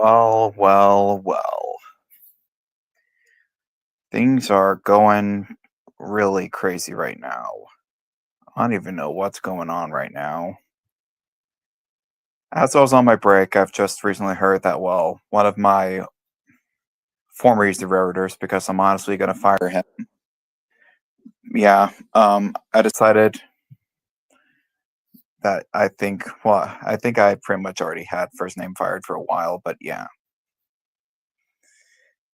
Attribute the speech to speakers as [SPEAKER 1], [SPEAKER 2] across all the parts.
[SPEAKER 1] Well, well, well. Things are going really crazy right now. I don't even know what's going on right now. As I was on my break, I've just recently heard that, well, one of my former user editors, because I'm honestly going to fire him. Yeah, I decided that I think I pretty much already had first name fired for a while, but yeah.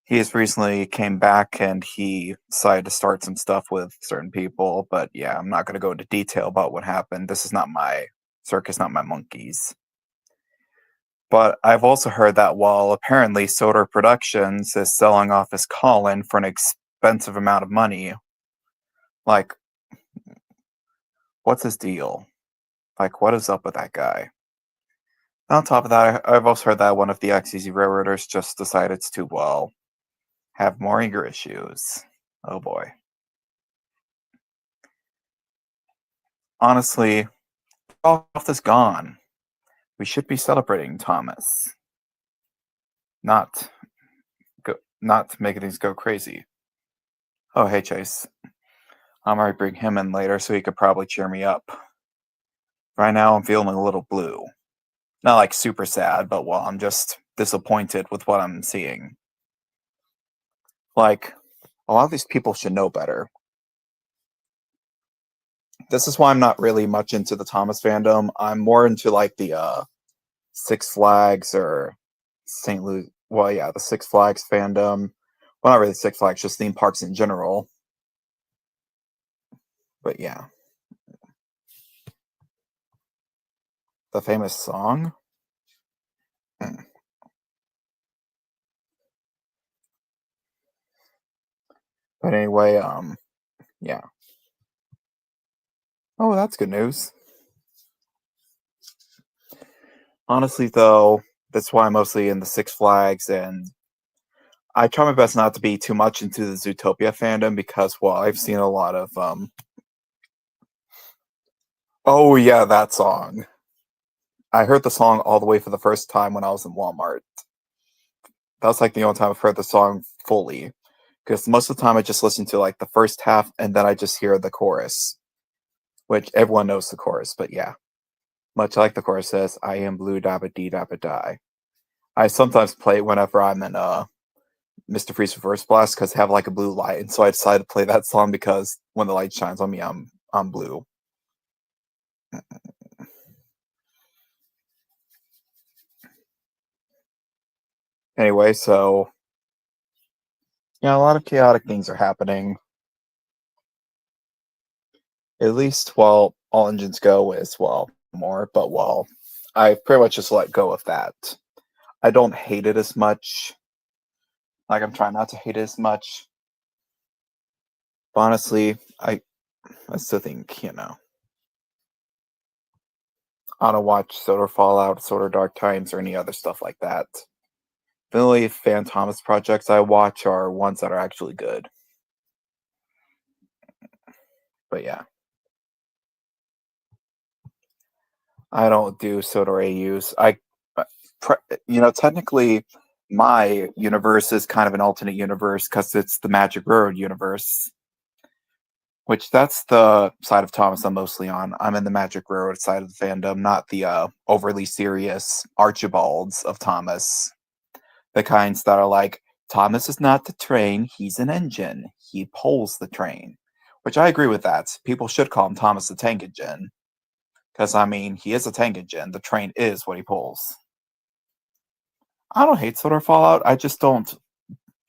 [SPEAKER 1] He has recently came back and he decided to start some stuff with certain people, but yeah, I'm not going to go into detail about what happened. This is not my circus, not my monkeys. But I've also heard that while apparently Soder Productions is selling off his Colin for an expensive amount of money, like, what's his deal? Like, what is up with that guy? On top of that, I've also heard that one of the XEZ railroaders just decided to, well, have more anger issues. Oh boy. Honestly, all of this gone. We should be celebrating Thomas, not not making things go crazy. Oh, hey Chase, I might bring him in later so he could probably cheer me up. Right now, I'm feeling a little blue. Not like super sad, but well, I'm just disappointed with what I'm seeing. Like, a lot of these people should know better. This is why I'm not really much into the Thomas fandom. I'm more into like the Six Flags or St. Louis. Well, yeah, the Six Flags fandom. Well, not really Six Flags, just theme parks in general. But yeah, the famous song. Hmm. But anyway, yeah. Oh, that's good news. Honestly, though, that's why I'm mostly in the Six Flags, and I try my best not to be too much into the Zootopia fandom because, well, I've seen a lot of Oh yeah, that song. I heard the song all the way for the first time when I was in Walmart. That's like the only time I've heard the song fully. Because most of the time I just listen to like the first half and then I just hear the chorus, which everyone knows the chorus, but yeah. Much like the chorus says, I am blue dabba dee dabba die. I sometimes play it whenever I'm in Mr. Freeze Reverse Blast because I have like a blue light, and so I decided to play that song because when the light shines on me, I'm blue. Anyway, so yeah, a lot of chaotic things are happening. At least while all engines go is well more, but well, I pretty much just let go of that. I don't hate it as much. Like I'm trying not to hate it as much. But honestly, I still think, I don't watch Soda Fallout, Soda Dark Times, or any other stuff like that. The only Fan Thomas projects I watch are ones that are actually good. But yeah, I don't do Soda AUs. Uh, technically, my universe is kind of an alternate universe because it's the Magic Road universe, which that's the side of Thomas I'm mostly on. I'm in the Magic Road side of the fandom, not the overly serious Archibalds of Thomas. The kinds that are like, Thomas is not the train, he's an engine. He pulls the train. Which I agree with that. People should call him Thomas the Tank Engine. Because, I mean, he is a tank engine. The train is what he pulls. I don't hate Solar Fallout. I just don't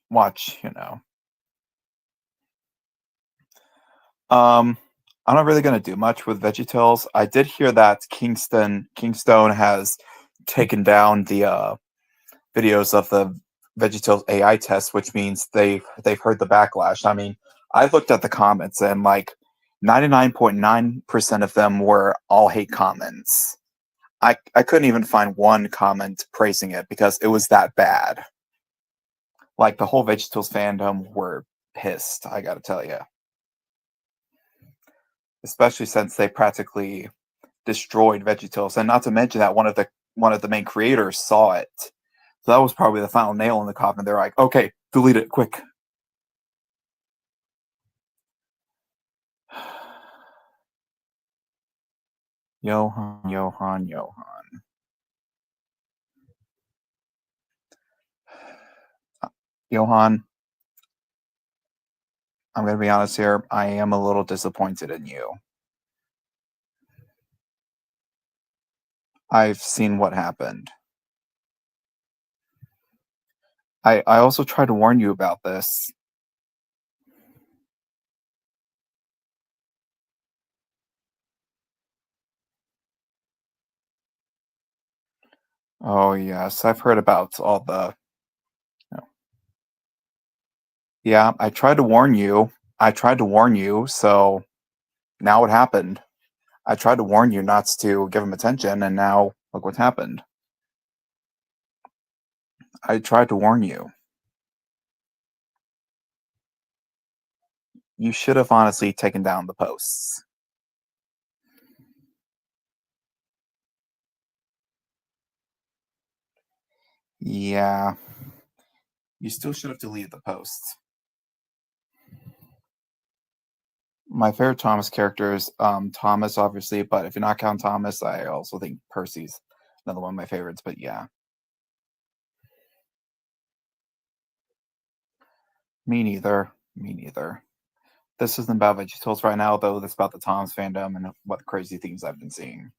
[SPEAKER 1] watch. Um, I'm not really going to do much with VeggieTales. I did hear that Kingstone has taken down the videos of the VeggieTales AI test, which means they've heard the backlash. I mean, I looked at the comments and like 99.9% of them were all hate comments. I couldn't even find one comment praising it because it was that bad. Like the whole VeggieTales fandom were pissed, I gotta tell you. Especially since they practically destroyed VeggieTales, and not to mention that one of the main creators saw it. So that was probably the final nail in the coffin. They're like, okay, delete it, quick. Johan. Johan, I'm going to be honest here. I am a little disappointed in you. I've seen what happened. I also tried to warn you about this. Oh, yes. I've heard about all the. Yeah, I tried to warn you. So now what happened? I tried to warn you not to give him attention, and now look what's happened. I tried to warn you. You should have honestly taken down the posts. Yeah. You still should have deleted the posts. My favorite Thomas character is Thomas, obviously, but if you're not counting Thomas, I also think Percy's another one of my favorites, but yeah. Me neither. This isn't about VeggieTales right now, though. This is about the Thomas fandom and what crazy things I've been seeing.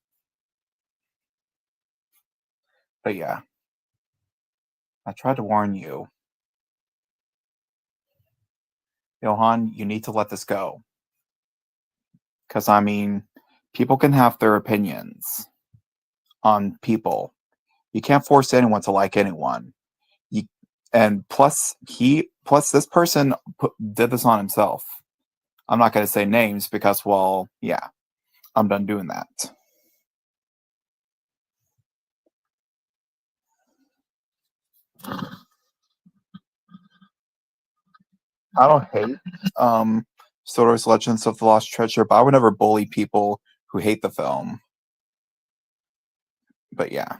[SPEAKER 1] But yeah, I tried to warn you. Johan, you need to let this go. Because, I mean, people can have their opinions on people. You can't force anyone to like anyone. You, and plus this person did this on himself. I'm not going to say names because, well, yeah, I'm done doing that. I don't hate Star Wars Legends of the Lost Treasure, but I would never bully people who hate the film. But yeah.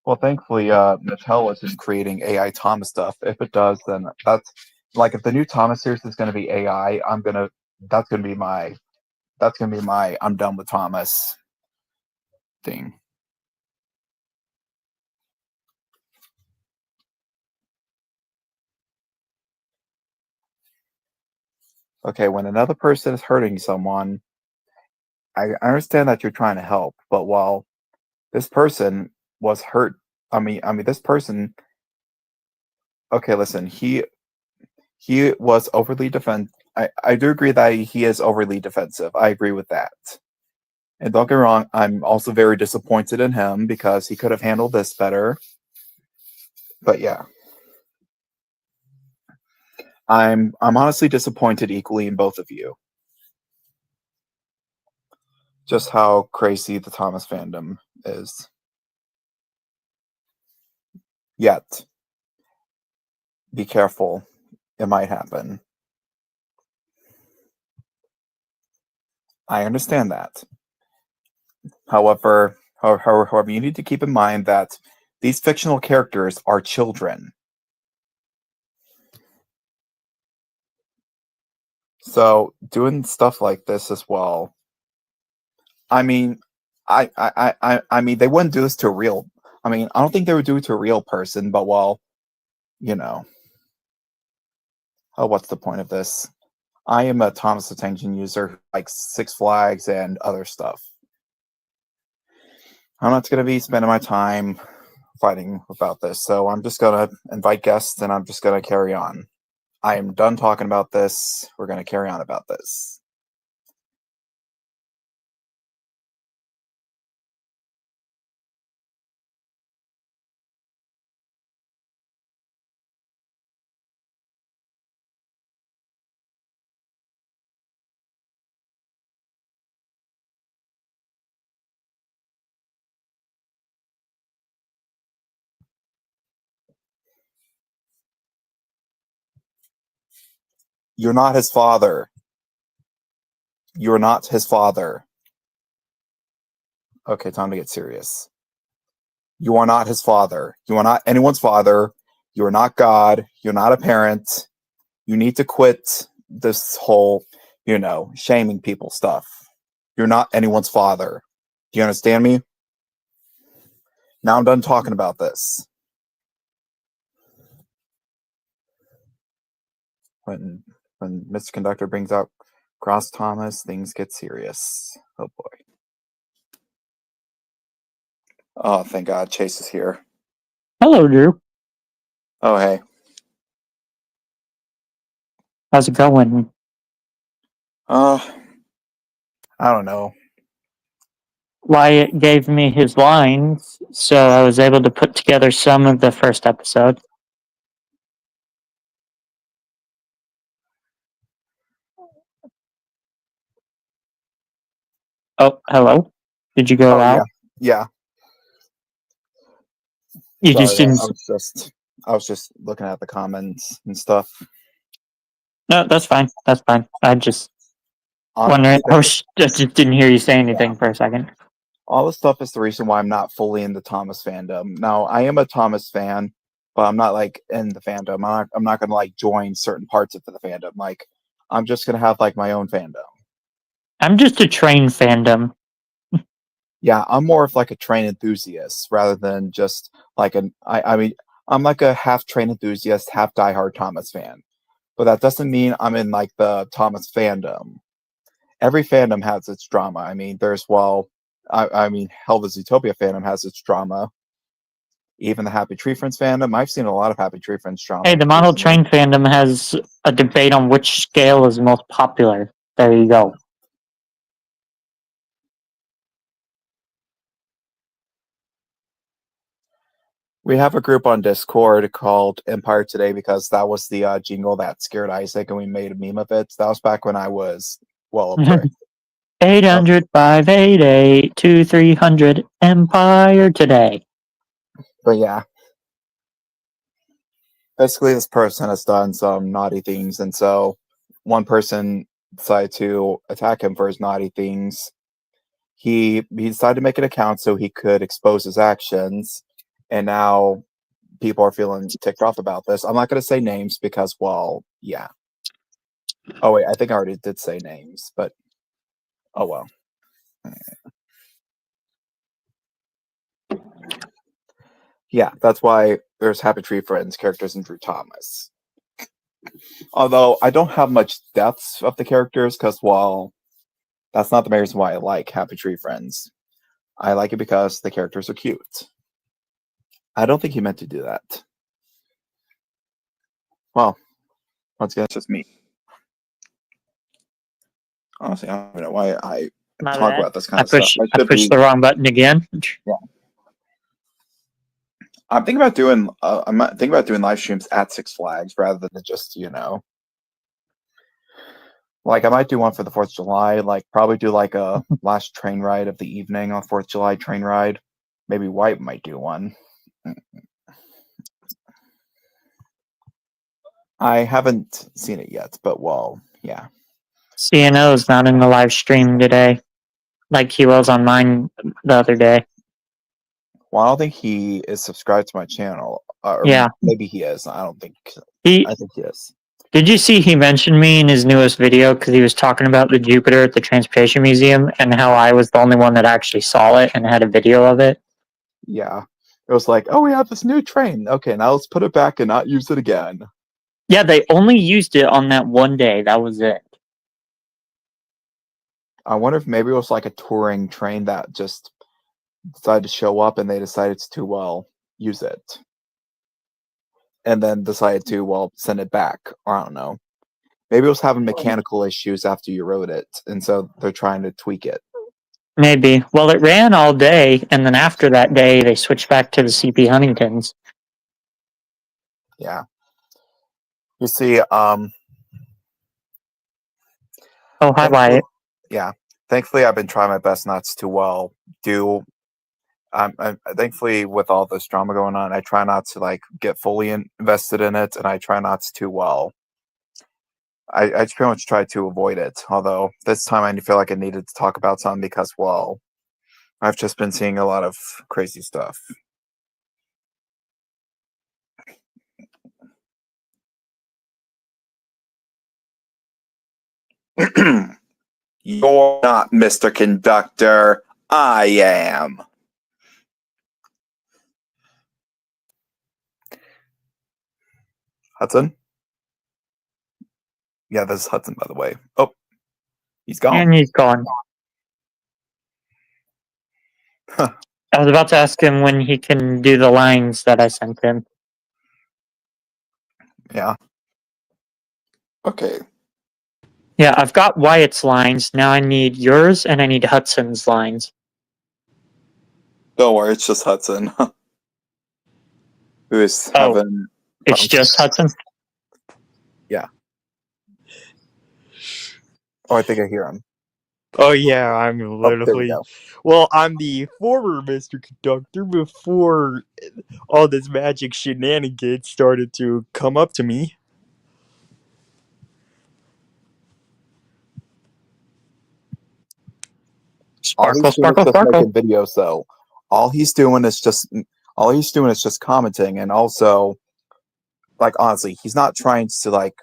[SPEAKER 1] Well, thankfully, Mattel isn't creating AI Thomas stuff. If it does, then that's like if the new Thomas series is going to be AI, that's going to be my I'm done with Thomas thing. Okay, when another person is hurting someone, I understand that you're trying to help, but while this person was hurt, I mean, this person. Okay, listen, he was overly defend. I do agree that he is overly defensive. I agree with that. And don't get me wrong, I'm also very disappointed in him because he could have handled this better. But yeah, I'm honestly disappointed equally in both of you. Just how crazy the Thomas fandom is. Yet, be careful. It might happen. I understand that. However, you need to keep in mind that these fictional characters are children. So doing stuff like this as well. I mean, I mean, they wouldn't do this to a real. I mean, I don't think they would do it to a real person. But well, you know, oh, what's the point of this? I am a Thomas the Tank Engine user who likes Six Flags and other stuff. I'm not going to be spending my time fighting about this, so I'm just going to invite guests and I'm just going to carry on. I am done talking about this. We're going to carry on about this. You're not his father. You're not his father. Okay, time to get serious. You are not his father. You are not anyone's father. You are not God. You're not a parent. You need to quit this whole, shaming people stuff. You're not anyone's father. Do you understand me? Now I'm done talking about this. When Mr. Conductor brings out Cross Thomas, things get serious. Oh boy. Oh, thank God, Chase is here.
[SPEAKER 2] Hello, Drew.
[SPEAKER 1] Oh, hey.
[SPEAKER 2] How's it going?
[SPEAKER 1] I don't know.
[SPEAKER 2] Wyatt gave me his lines, so I was able to put together some of the first episode. Oh, hello? Did you go out?
[SPEAKER 1] Yeah.
[SPEAKER 2] You
[SPEAKER 1] Sorry,
[SPEAKER 2] just didn't...
[SPEAKER 1] I was just looking at the comments and stuff.
[SPEAKER 2] No, that's fine. That's fine. I just wondering. I just didn't hear you say anything for a second.
[SPEAKER 1] All this stuff is the reason why I'm not fully in the Thomas fandom. Now, I am a Thomas fan, but I'm not like in the fandom. I'm not gonna like join certain parts of the fandom. Like, I'm just gonna have like my own fandom.
[SPEAKER 2] I'm just a train fandom.
[SPEAKER 1] Yeah, I'm more of like a train enthusiast rather than just like I mean, I'm like a half train enthusiast, half diehard Thomas fan. But that doesn't mean I'm in like the Thomas fandom. Every fandom has its drama. I mean, I mean, hell, the Zootopia fandom has its drama. Even the Happy Tree Friends fandom, I've seen a lot of Happy Tree Friends drama.
[SPEAKER 2] Hey, the model train fandom has a debate on which scale is most popular. There you go.
[SPEAKER 1] We have a group on Discord called Empire Today because that was the jingle that scared Isaac, and we made a meme of it. That was back when I was, well, a prick.
[SPEAKER 2] 800-588-2300 Empire Today.
[SPEAKER 1] But yeah. Basically, this person has done some naughty things, and so one person decided to attack him for his naughty things. He decided to make an account so he could expose his actions, and now people are feeling ticked off about this. I'm not going to say names because, well, yeah. Oh wait, I think I already did say names, but oh well. Yeah, that's why there's Happy Tree Friends characters in Drew Thomas. Although I don't have much depths of the characters because, well, that's not the main reason why I like Happy Tree Friends. I like it because the characters are cute. I don't think he meant to do that. Well, once again, it's just me. Honestly, I don't know why I talk about this kind of stuff.
[SPEAKER 2] I pushed the wrong button again.
[SPEAKER 1] Yeah. I'm thinking about doing live streams at Six Flags rather than just, like I might do one for the 4th of July, like probably do like a last train ride of the evening on 4th of July train ride. Maybe White might do one. I haven't seen it yet, but well, yeah.
[SPEAKER 2] CNO is not in the live stream today, like he was on mine the other day.
[SPEAKER 1] Well, I don't think he is subscribed to my channel.
[SPEAKER 2] Yeah.
[SPEAKER 1] Maybe he is. I think he is.
[SPEAKER 2] Did you see he mentioned me in his newest video because he was talking about the Jupiter at the Transportation Museum and how I was the only one that actually saw it and had a video of it?
[SPEAKER 1] Yeah. It was like, oh, we have this new train. Okay, now let's put it back and not use it again.
[SPEAKER 2] Yeah, they only used it on that one day. That was it.
[SPEAKER 1] I wonder if maybe it was like a touring train that just decided to show up and they decided to, well, use it. And then decided to, well, send it back. Or I don't know. Maybe it was having mechanical issues after you wrote it. And so they're trying to tweak it.
[SPEAKER 2] Maybe. Well, it ran all day. And then after that day, they switched back to the CP Huntingtons.
[SPEAKER 1] Yeah. You see,
[SPEAKER 2] oh, hi, Wyatt.
[SPEAKER 1] Yeah. Thankfully, I've been trying my best not to, well, do. Thankfully, with all this drama going on, I try not to like get fully invested in it, and I try not to. Well, I just pretty much try to avoid it. Although this time I feel like I needed to talk about something because, well, I've just been seeing a lot of crazy stuff. You're not Mr. Conductor. I am. Hudson? Yeah, this is Hudson, by the way. Oh, he's gone.
[SPEAKER 2] And he's gone.
[SPEAKER 1] Huh.
[SPEAKER 2] I was about to ask him when he can do the lines that I sent him.
[SPEAKER 1] Yeah. Okay.
[SPEAKER 2] Yeah, I've got Wyatt's lines. Now I need yours and I need Hudson's lines.
[SPEAKER 1] Don't worry, it's just Hudson. Who is
[SPEAKER 2] Oh,
[SPEAKER 1] having
[SPEAKER 2] it's
[SPEAKER 1] problems.
[SPEAKER 2] just Hudson?
[SPEAKER 1] Yeah. Oh, I think I hear him.
[SPEAKER 3] Oh yeah, I'm
[SPEAKER 1] Oh, there we
[SPEAKER 3] literally.
[SPEAKER 1] go.
[SPEAKER 3] Well, I'm the former Mr. Conductor before all this magic shenanigans started to come up to me.
[SPEAKER 2] Sparkle, sparkle,
[SPEAKER 1] just
[SPEAKER 2] sparkle.
[SPEAKER 1] making videos, though. All he's doing is just commenting, and also, like, honestly, he's not trying to like.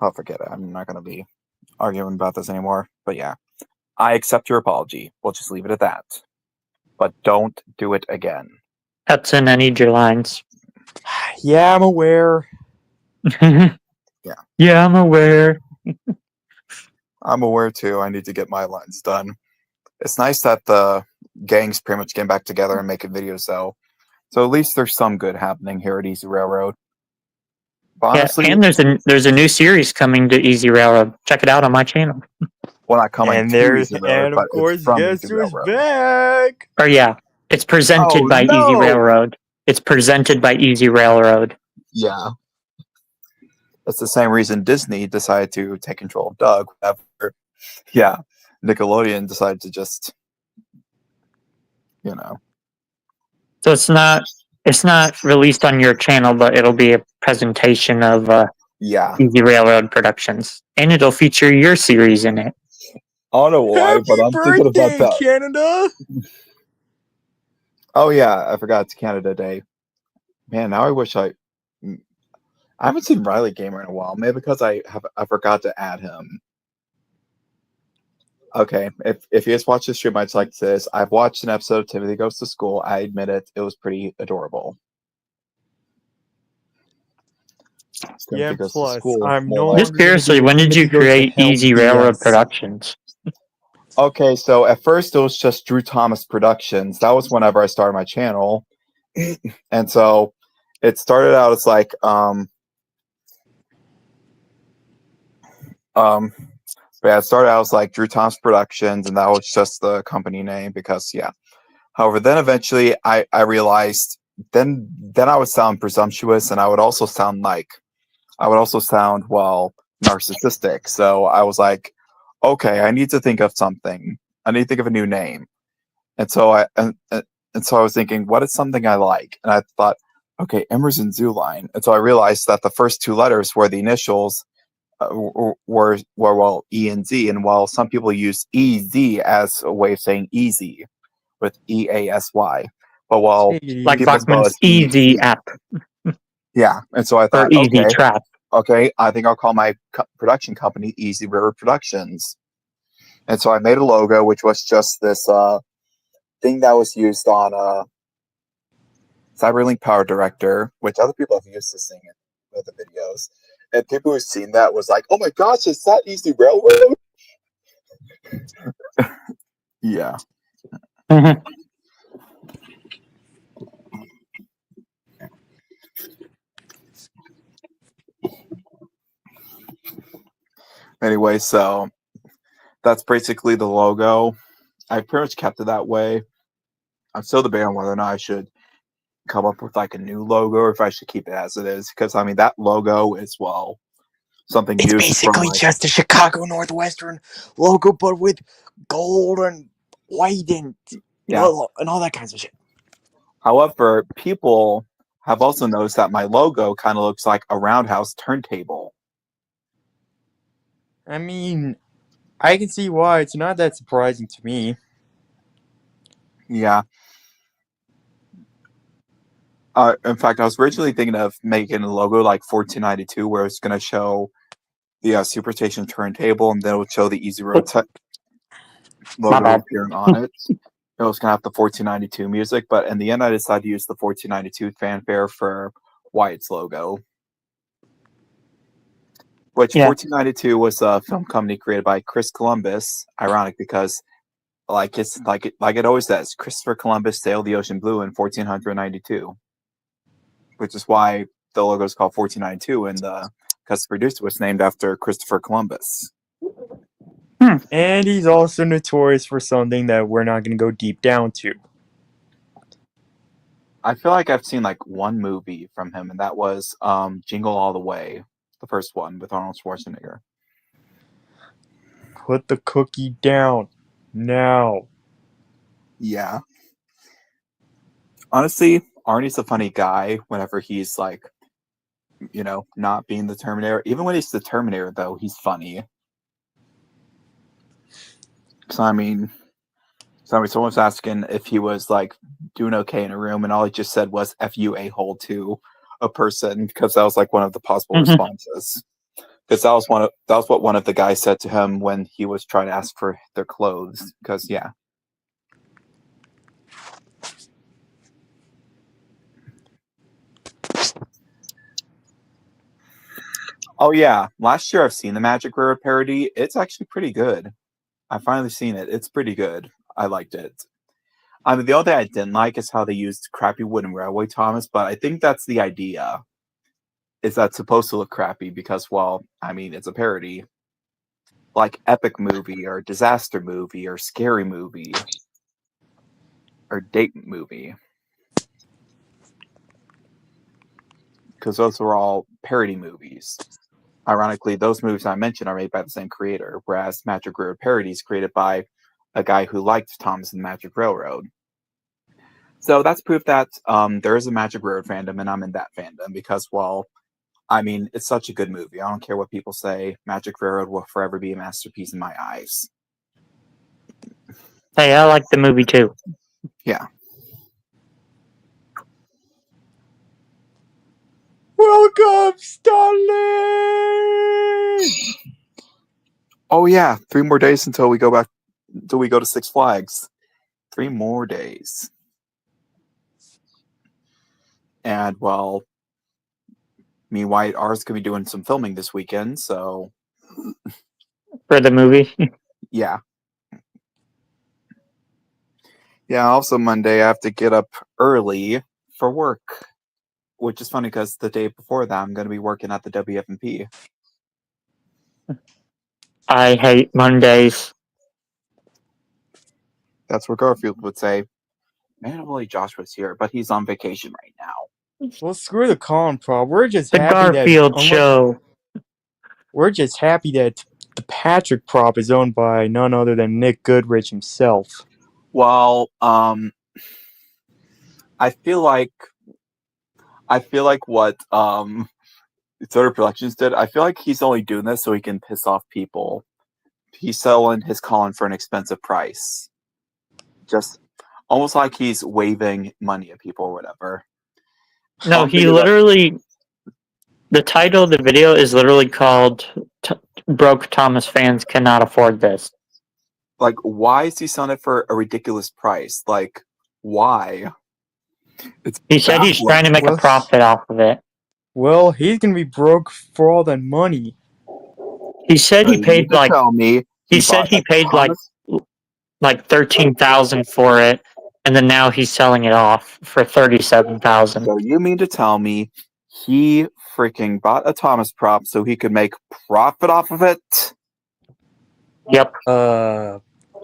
[SPEAKER 1] Oh, forget it. I'm not going to be arguing about this anymore. But yeah, I accept your apology. We'll just leave it at that. But don't do it again.
[SPEAKER 2] Hudson, I need your lines.
[SPEAKER 3] Yeah, I'm aware.
[SPEAKER 2] Yeah, I'm aware.
[SPEAKER 1] I'm aware too. I need to get my lines done. It's nice that the gangs pretty much getting back together and making videos, though. So at least there's some good happening here at Easy Railroad. But honestly,
[SPEAKER 2] yeah, and there's a new series coming to Easy Railroad. Check it out on my channel.
[SPEAKER 1] well, not coming
[SPEAKER 3] And
[SPEAKER 1] to
[SPEAKER 3] there's
[SPEAKER 1] Easy Railroad,
[SPEAKER 3] and
[SPEAKER 1] but
[SPEAKER 3] of course,
[SPEAKER 1] it's from
[SPEAKER 3] guess
[SPEAKER 1] Easy
[SPEAKER 3] who's
[SPEAKER 1] Railroad.
[SPEAKER 3] back?
[SPEAKER 2] Or yeah, it's presented
[SPEAKER 1] Oh,
[SPEAKER 2] by Easy
[SPEAKER 1] no!
[SPEAKER 2] Railroad. It's presented by Easy Railroad.
[SPEAKER 1] Yeah. That's the same reason Disney decided to take control of Doug. After, yeah, Nickelodeon decided to just, you know.
[SPEAKER 2] So it's not released on your channel, but it'll be a presentation of
[SPEAKER 1] Yeah.
[SPEAKER 2] Easy Railroad Productions, and it'll feature your series in it.
[SPEAKER 1] I don't know why,
[SPEAKER 3] Happy
[SPEAKER 1] but I'm thinking about
[SPEAKER 3] birthday,
[SPEAKER 1] that.
[SPEAKER 3] Canada!
[SPEAKER 1] Oh yeah, I forgot it's Canada Day. Man, now I wish I haven't seen Riley Gamer in a while. Maybe because I forgot to add him. Okay, if you guys watch this stream, I'd like this. I've watched an episode of Timothy Goes to School. I admit it, it was pretty adorable.
[SPEAKER 3] Yeah,
[SPEAKER 1] Timothy Goes to
[SPEAKER 3] plus,
[SPEAKER 1] School,
[SPEAKER 3] I'm
[SPEAKER 1] more
[SPEAKER 3] no
[SPEAKER 1] like-
[SPEAKER 2] Just
[SPEAKER 3] longer gonna
[SPEAKER 2] seriously,
[SPEAKER 3] do
[SPEAKER 2] when did you
[SPEAKER 3] Timothy Goes to
[SPEAKER 2] create
[SPEAKER 3] Hell
[SPEAKER 2] Easy Railroad
[SPEAKER 3] BS.
[SPEAKER 2] Productions?
[SPEAKER 1] Okay, so at first it was just Drew Thomas Productions. That was whenever I started my channel. And so it started out as like yeah, it started out as like Drew Thomas Productions, and that was just the company name because yeah. However, then eventually I realized then I would sound presumptuous, and I would also sound well narcissistic. So I was like, okay, I need to think of something. I need to think of a new name. And so I was thinking, what is something I like? And I thought, okay, Emerson Zooline. And so I realized that the first two letters were the initials were well E and Z, and while some people use EZ as a way of saying easy with EASY, but while
[SPEAKER 2] Like
[SPEAKER 1] people spell
[SPEAKER 2] Bachman's
[SPEAKER 1] it
[SPEAKER 2] Easy app
[SPEAKER 1] yeah, and so I
[SPEAKER 2] or
[SPEAKER 1] thought,
[SPEAKER 2] Easy Trap.
[SPEAKER 1] okay, I think I'll call my production company Easy River Productions. And so I made a logo, which was just this thing that was used on Cyberlink Power Director, which other people have used this thing in the videos. And people who've seen that was like, oh my gosh, is that Easy Railroad? Yeah. Anyway, so that's basically the logo. I pretty much kept it that way. I'm still debating on whether or not I should come up with like a new logo or if I should keep it as it is. Because I mean that logo is something
[SPEAKER 3] It's
[SPEAKER 1] used
[SPEAKER 3] basically
[SPEAKER 1] from
[SPEAKER 3] just the Chicago Northwestern logo, but with gold and white and and all that kinds of shit.
[SPEAKER 1] However, people have also noticed that my logo kind of looks like a roundhouse turntable.
[SPEAKER 3] I mean, I can see why. It's not that surprising to me.
[SPEAKER 1] Yeah. In fact, I was originally thinking of making a logo like 1492, where it's going to show the Superstation turntable, and then it would show the Easy Road logo
[SPEAKER 2] bad.
[SPEAKER 1] appearing on it. It was going to have the 1492 music, but in the end, I decided to use the 1492 fanfare for Wyatt's logo. Which
[SPEAKER 2] Yeah.
[SPEAKER 1] 1492 was a film company created by Chris Columbus. Ironic because, like it always says, Christopher Columbus sailed the ocean blue in 1492, which is why the logo is called 1492, and because the producer was named after Christopher Columbus.
[SPEAKER 3] And he's also notorious for something that we're not going to go deep down to.
[SPEAKER 1] I feel like I've seen like one movie from him, and that was Jingle All the Way, the first one with Arnold Schwarzenegger.
[SPEAKER 3] Put the cookie down now.
[SPEAKER 1] Yeah. Honestly, Arnie's a funny guy whenever he's like, not being the Terminator. Even when he's the Terminator, though, he's funny. So, I mean, someone was asking if he was like doing okay in a room, and all he just said was "F you a-hole" to a person, because that was like one of the possible responses. Because that was what one of the guys said to him when he was trying to ask for their clothes. Because yeah. Oh yeah, last year I've seen the Magic Railroad parody. It's actually pretty good. I've finally seen it. It's pretty good. I liked it. I mean, the only thing I didn't like is how they used crappy wooden railway Thomas, but I think that's the idea. Is that supposed to look crappy because, well, I mean, it's a parody. Like epic movie or disaster movie or scary movie or date movie. Because those are all parody movies. Ironically, those movies I mentioned are made by the same creator, whereas Magic Railroad parody is created by a guy who liked Thomas and the Magic Railroad. So that's proof that there is a Magic Railroad fandom, and I'm in that fandom because, well, I mean, it's such a good movie. I don't care what people say. Magic Railroad will forever be a masterpiece in my eyes.
[SPEAKER 2] Hey, I like the movie too.
[SPEAKER 1] Yeah.
[SPEAKER 3] Welcome, Stanley!
[SPEAKER 1] Oh yeah, 3 more days until we go to Six Flags. 3 more days. And well, me and Wyatt R's gonna be doing some filming this weekend, so
[SPEAKER 2] For the movie.
[SPEAKER 1] yeah. Yeah, also Monday I have to get up early for work. Which is funny because the day before that I'm gonna be working at the WFMP.
[SPEAKER 2] I hate Mondays.
[SPEAKER 1] That's what Garfield would say. Man, if only Josh was here, but he's on vacation right now.
[SPEAKER 3] Well, screw the con prop. We're just
[SPEAKER 2] The
[SPEAKER 3] happy
[SPEAKER 2] Garfield show.
[SPEAKER 3] We're just happy that the Patrick prop is owned by none other than Nick Goodrich himself.
[SPEAKER 1] Well, I feel like what Soda Productions did. I feel like he's only doing this so he can piss off people. He's selling his Colin for an expensive price. Just almost like he's waving money at people or whatever.
[SPEAKER 2] No, he literally. The title of the video is literally called "Broke Thomas Fans Cannot Afford This."
[SPEAKER 1] Like, why is he selling it for a ridiculous price? Like, why?
[SPEAKER 2] He said he's trying to make a profit off of it.
[SPEAKER 3] Well, he's gonna be broke for all that money.
[SPEAKER 2] He said he paid like. He said he paid like 13,000 for it, and then now he's selling it off for 37,000.
[SPEAKER 1] So you mean to tell me he freaking bought a Thomas prop so he could make profit off of it?
[SPEAKER 2] Yep.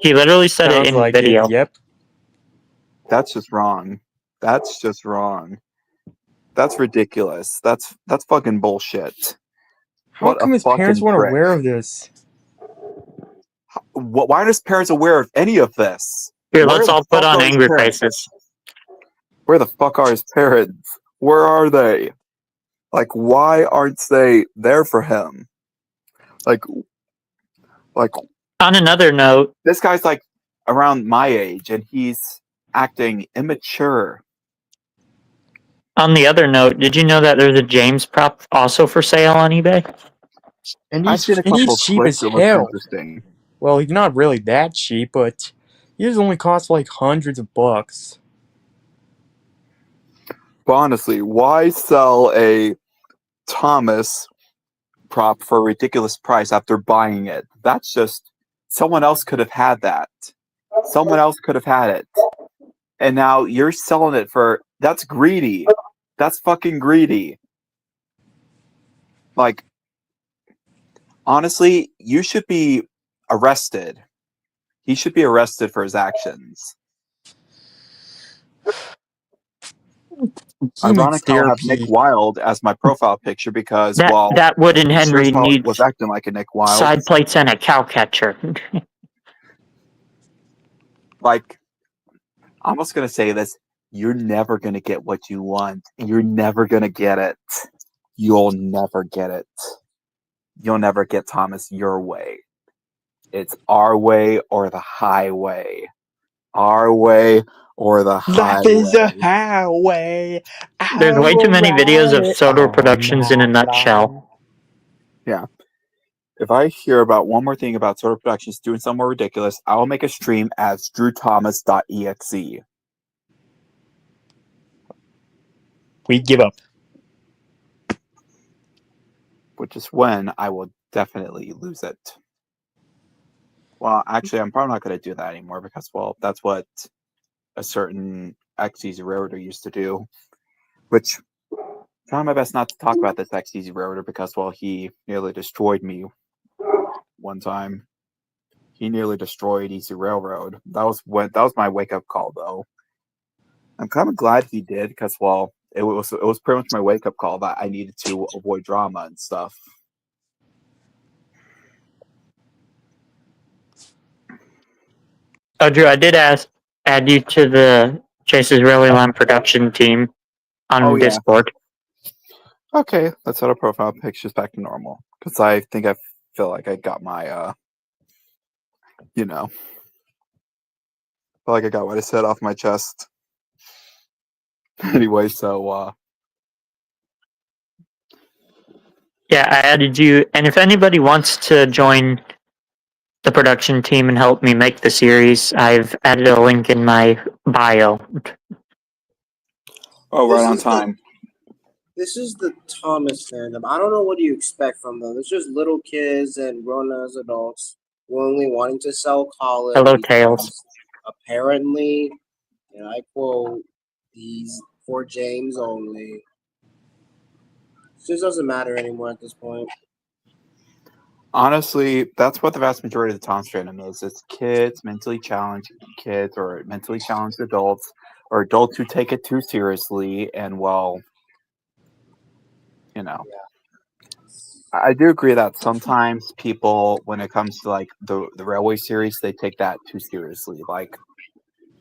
[SPEAKER 2] He literally said it in the video.
[SPEAKER 3] Yep.
[SPEAKER 1] That's just wrong. That's just wrong. That's ridiculous. That's fucking bullshit.
[SPEAKER 3] How come his parents weren't aware of this?
[SPEAKER 1] Why aren't his parents aware of any of this?
[SPEAKER 2] Here, let's all put on angry faces.
[SPEAKER 1] Where the fuck are his parents? Where are they? Like, why aren't they there for him? Like,
[SPEAKER 2] On another note,
[SPEAKER 1] this guy's like around my age, and he's acting immature.
[SPEAKER 2] On the other note, did you know that there's a James prop also for sale on eBay?
[SPEAKER 3] And
[SPEAKER 1] I've seen a couple of
[SPEAKER 3] cheap
[SPEAKER 1] clips
[SPEAKER 3] as
[SPEAKER 1] that looks
[SPEAKER 3] hell.
[SPEAKER 1] interesting.
[SPEAKER 3] Well, he's not really that cheap, but he only costs like hundreds of bucks.
[SPEAKER 1] But honestly, why sell a Thomas prop for a ridiculous price after buying it? That's just someone else could have had that. Someone else could have had it. And now you're selling it for that's greedy. That's fucking greedy. Like honestly, you should be arrested. He should be arrested for his actions. Ironically, I'll have Nick Wilde as my profile picture because,
[SPEAKER 2] that Wooden Henry needs
[SPEAKER 1] was acting like a Nick Wilde.
[SPEAKER 2] Side plates and a cow catcher.
[SPEAKER 1] Like, I'm just going to say this. You're never going to get what you want. You're never going to get it. You'll never get it. You'll never get Thomas your way. It's our way or the highway. Our way or the highway.
[SPEAKER 3] Life is a highway.
[SPEAKER 2] There's way too many videos of Sodor Productions in a nutshell.
[SPEAKER 1] Yeah. If I hear about one more thing about Sodor Productions doing something more ridiculous, I will make a stream as drewthomas.exe.
[SPEAKER 3] We give up.
[SPEAKER 1] Which is when I will definitely lose it. Well, actually, I'm probably not going to do that anymore because, well, that's what a certain XEZ Railroader used to do. Which, trying my best not to talk about this XEZ Railroader because, well, he nearly destroyed me one time. He nearly destroyed Easy Railroad. That was my wake up call, though. I'm kind of glad he did because, well, it was pretty much my wake up call that I needed to avoid drama and stuff.
[SPEAKER 2] Oh, Drew, I did add you to the Chase's Rally Line production team on Discord.
[SPEAKER 1] Okay, let's set our profile pictures back to normal because I feel like I got my feel like I got what I said off my chest. Anyway, so
[SPEAKER 2] yeah, I added you, and if anybody wants to join the production team and help me make the series, I've added a link in my bio.
[SPEAKER 1] Oh, right on time.
[SPEAKER 4] This is the Thomas fandom. I don't know what you expect from them. It's just little kids and grown-as adults only wanting to sell college.
[SPEAKER 2] Hello, Tails.
[SPEAKER 4] Apparently, and I quote, "These for James only." It just doesn't matter anymore at this point.
[SPEAKER 1] Honestly, that's what the vast majority of the Thomas fandom is. It's kids, mentally challenged kids, or mentally challenged adults, or adults who take it too seriously. And, well, I do agree that sometimes people, when it comes to like the railway series, they take that too seriously. Like,